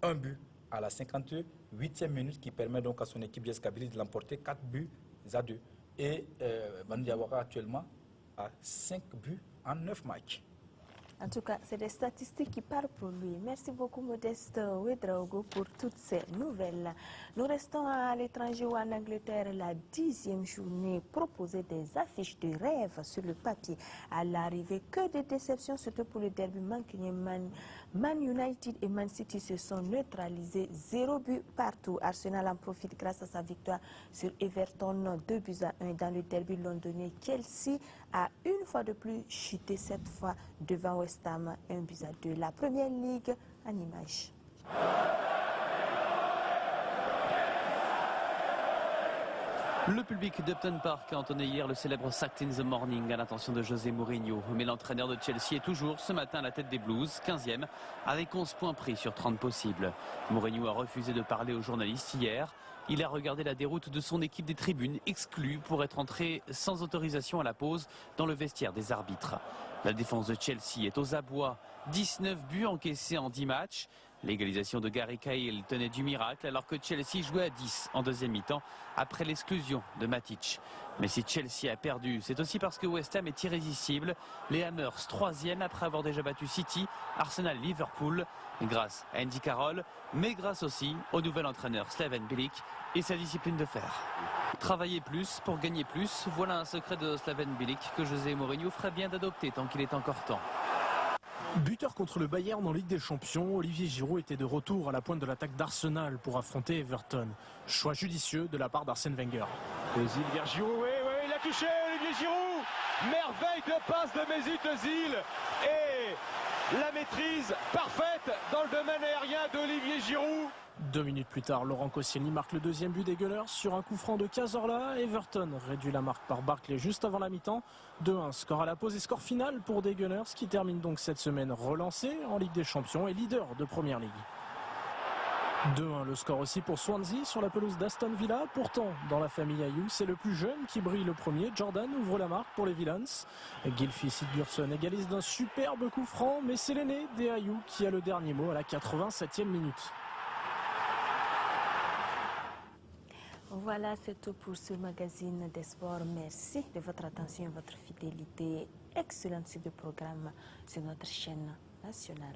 [SPEAKER 13] un but à la 58e minute qui permet donc à son équipe JS Kabylie de l'emporter 4-2. Et Panou Diawara actuellement a 5 buts en 9 matchs.
[SPEAKER 1] En tout cas, c'est des statistiques qui parlent pour lui. Merci beaucoup, Modeste Ouedraogo, pour toutes ces nouvelles. Nous restons à l'étranger ou en Angleterre. La 10e journée proposait des affiches de rêve sur le papier. À l'arrivée, que de déceptions, surtout pour le derby mancunien. Man United et Man City se sont neutralisés 0 but partout. Arsenal en profite grâce à sa victoire sur Everton 2-1 dans le derby londonien. Chelsea a une fois de plus chuté, cette fois devant West Ham 1-2. La Première Ligue en images.
[SPEAKER 14] Le public d'Upton Park a entonné hier le célèbre Sacked in the Morning à l'intention de José Mourinho. Mais l'entraîneur de Chelsea est toujours ce matin à la tête des Blues, 15e, avec 11 points pris sur 30 possibles. Mourinho a refusé de parler aux journalistes hier. Il a regardé la déroute de son équipe des tribunes, exclue pour être entré sans autorisation à la pause dans le vestiaire des arbitres. La défense de Chelsea est aux abois. 19 buts encaissés en 10 matchs. L'égalisation de Gary Cahill tenait du miracle alors que Chelsea jouait à 10 en deuxième mi-temps après l'exclusion de Matic. Mais si Chelsea a perdu, c'est aussi parce que West Ham est irrésistible. Les Hammers 3e après avoir déjà battu City, Arsenal, Liverpool. Grâce à Andy Carroll, mais grâce aussi au nouvel entraîneur Slaven Bilic et sa discipline de fer. Travailler plus pour gagner plus, voilà un secret de Slaven Bilic que José Mourinho ferait bien d'adopter tant qu'il est encore temps.
[SPEAKER 15] Buteur contre le Bayern en Ligue des Champions, Olivier Giroud était de retour à la pointe de l'attaque d'Arsenal pour affronter Everton. Choix judicieux de la part d'Arsène Wenger.
[SPEAKER 16] Özil vers Giroud, oui, il a touché Olivier Giroud. Merveille de passe de Mesut Özil et la maîtrise parfaite dans le domaine aérien d'Olivier Giroud.
[SPEAKER 15] 2 minutes plus tard, Laurent Koscielny marque le deuxième but des Gunners sur un coup franc de Cazorla. Everton réduit la marque par Barkley juste avant la mi-temps. 2-1, score à la pause et score final pour des Gunners qui terminent donc cette semaine relancés en Ligue des Champions et leader de Première Ligue. 2-1, le score aussi pour Swansea sur la pelouse d'Aston Villa. Pourtant, dans la famille Ayew, c'est le plus jeune qui brille le premier. Jordan ouvre la marque pour les Villains. Gylfi Sigurdsson égalise d'un superbe coup franc, mais c'est l'aîné des Ayew qui a le dernier mot à la 87e minute.
[SPEAKER 1] Voilà, c'est tout pour ce magazine des sports. Merci de votre attention et votre fidélité. Excellent type de programme sur notre chaîne nationale.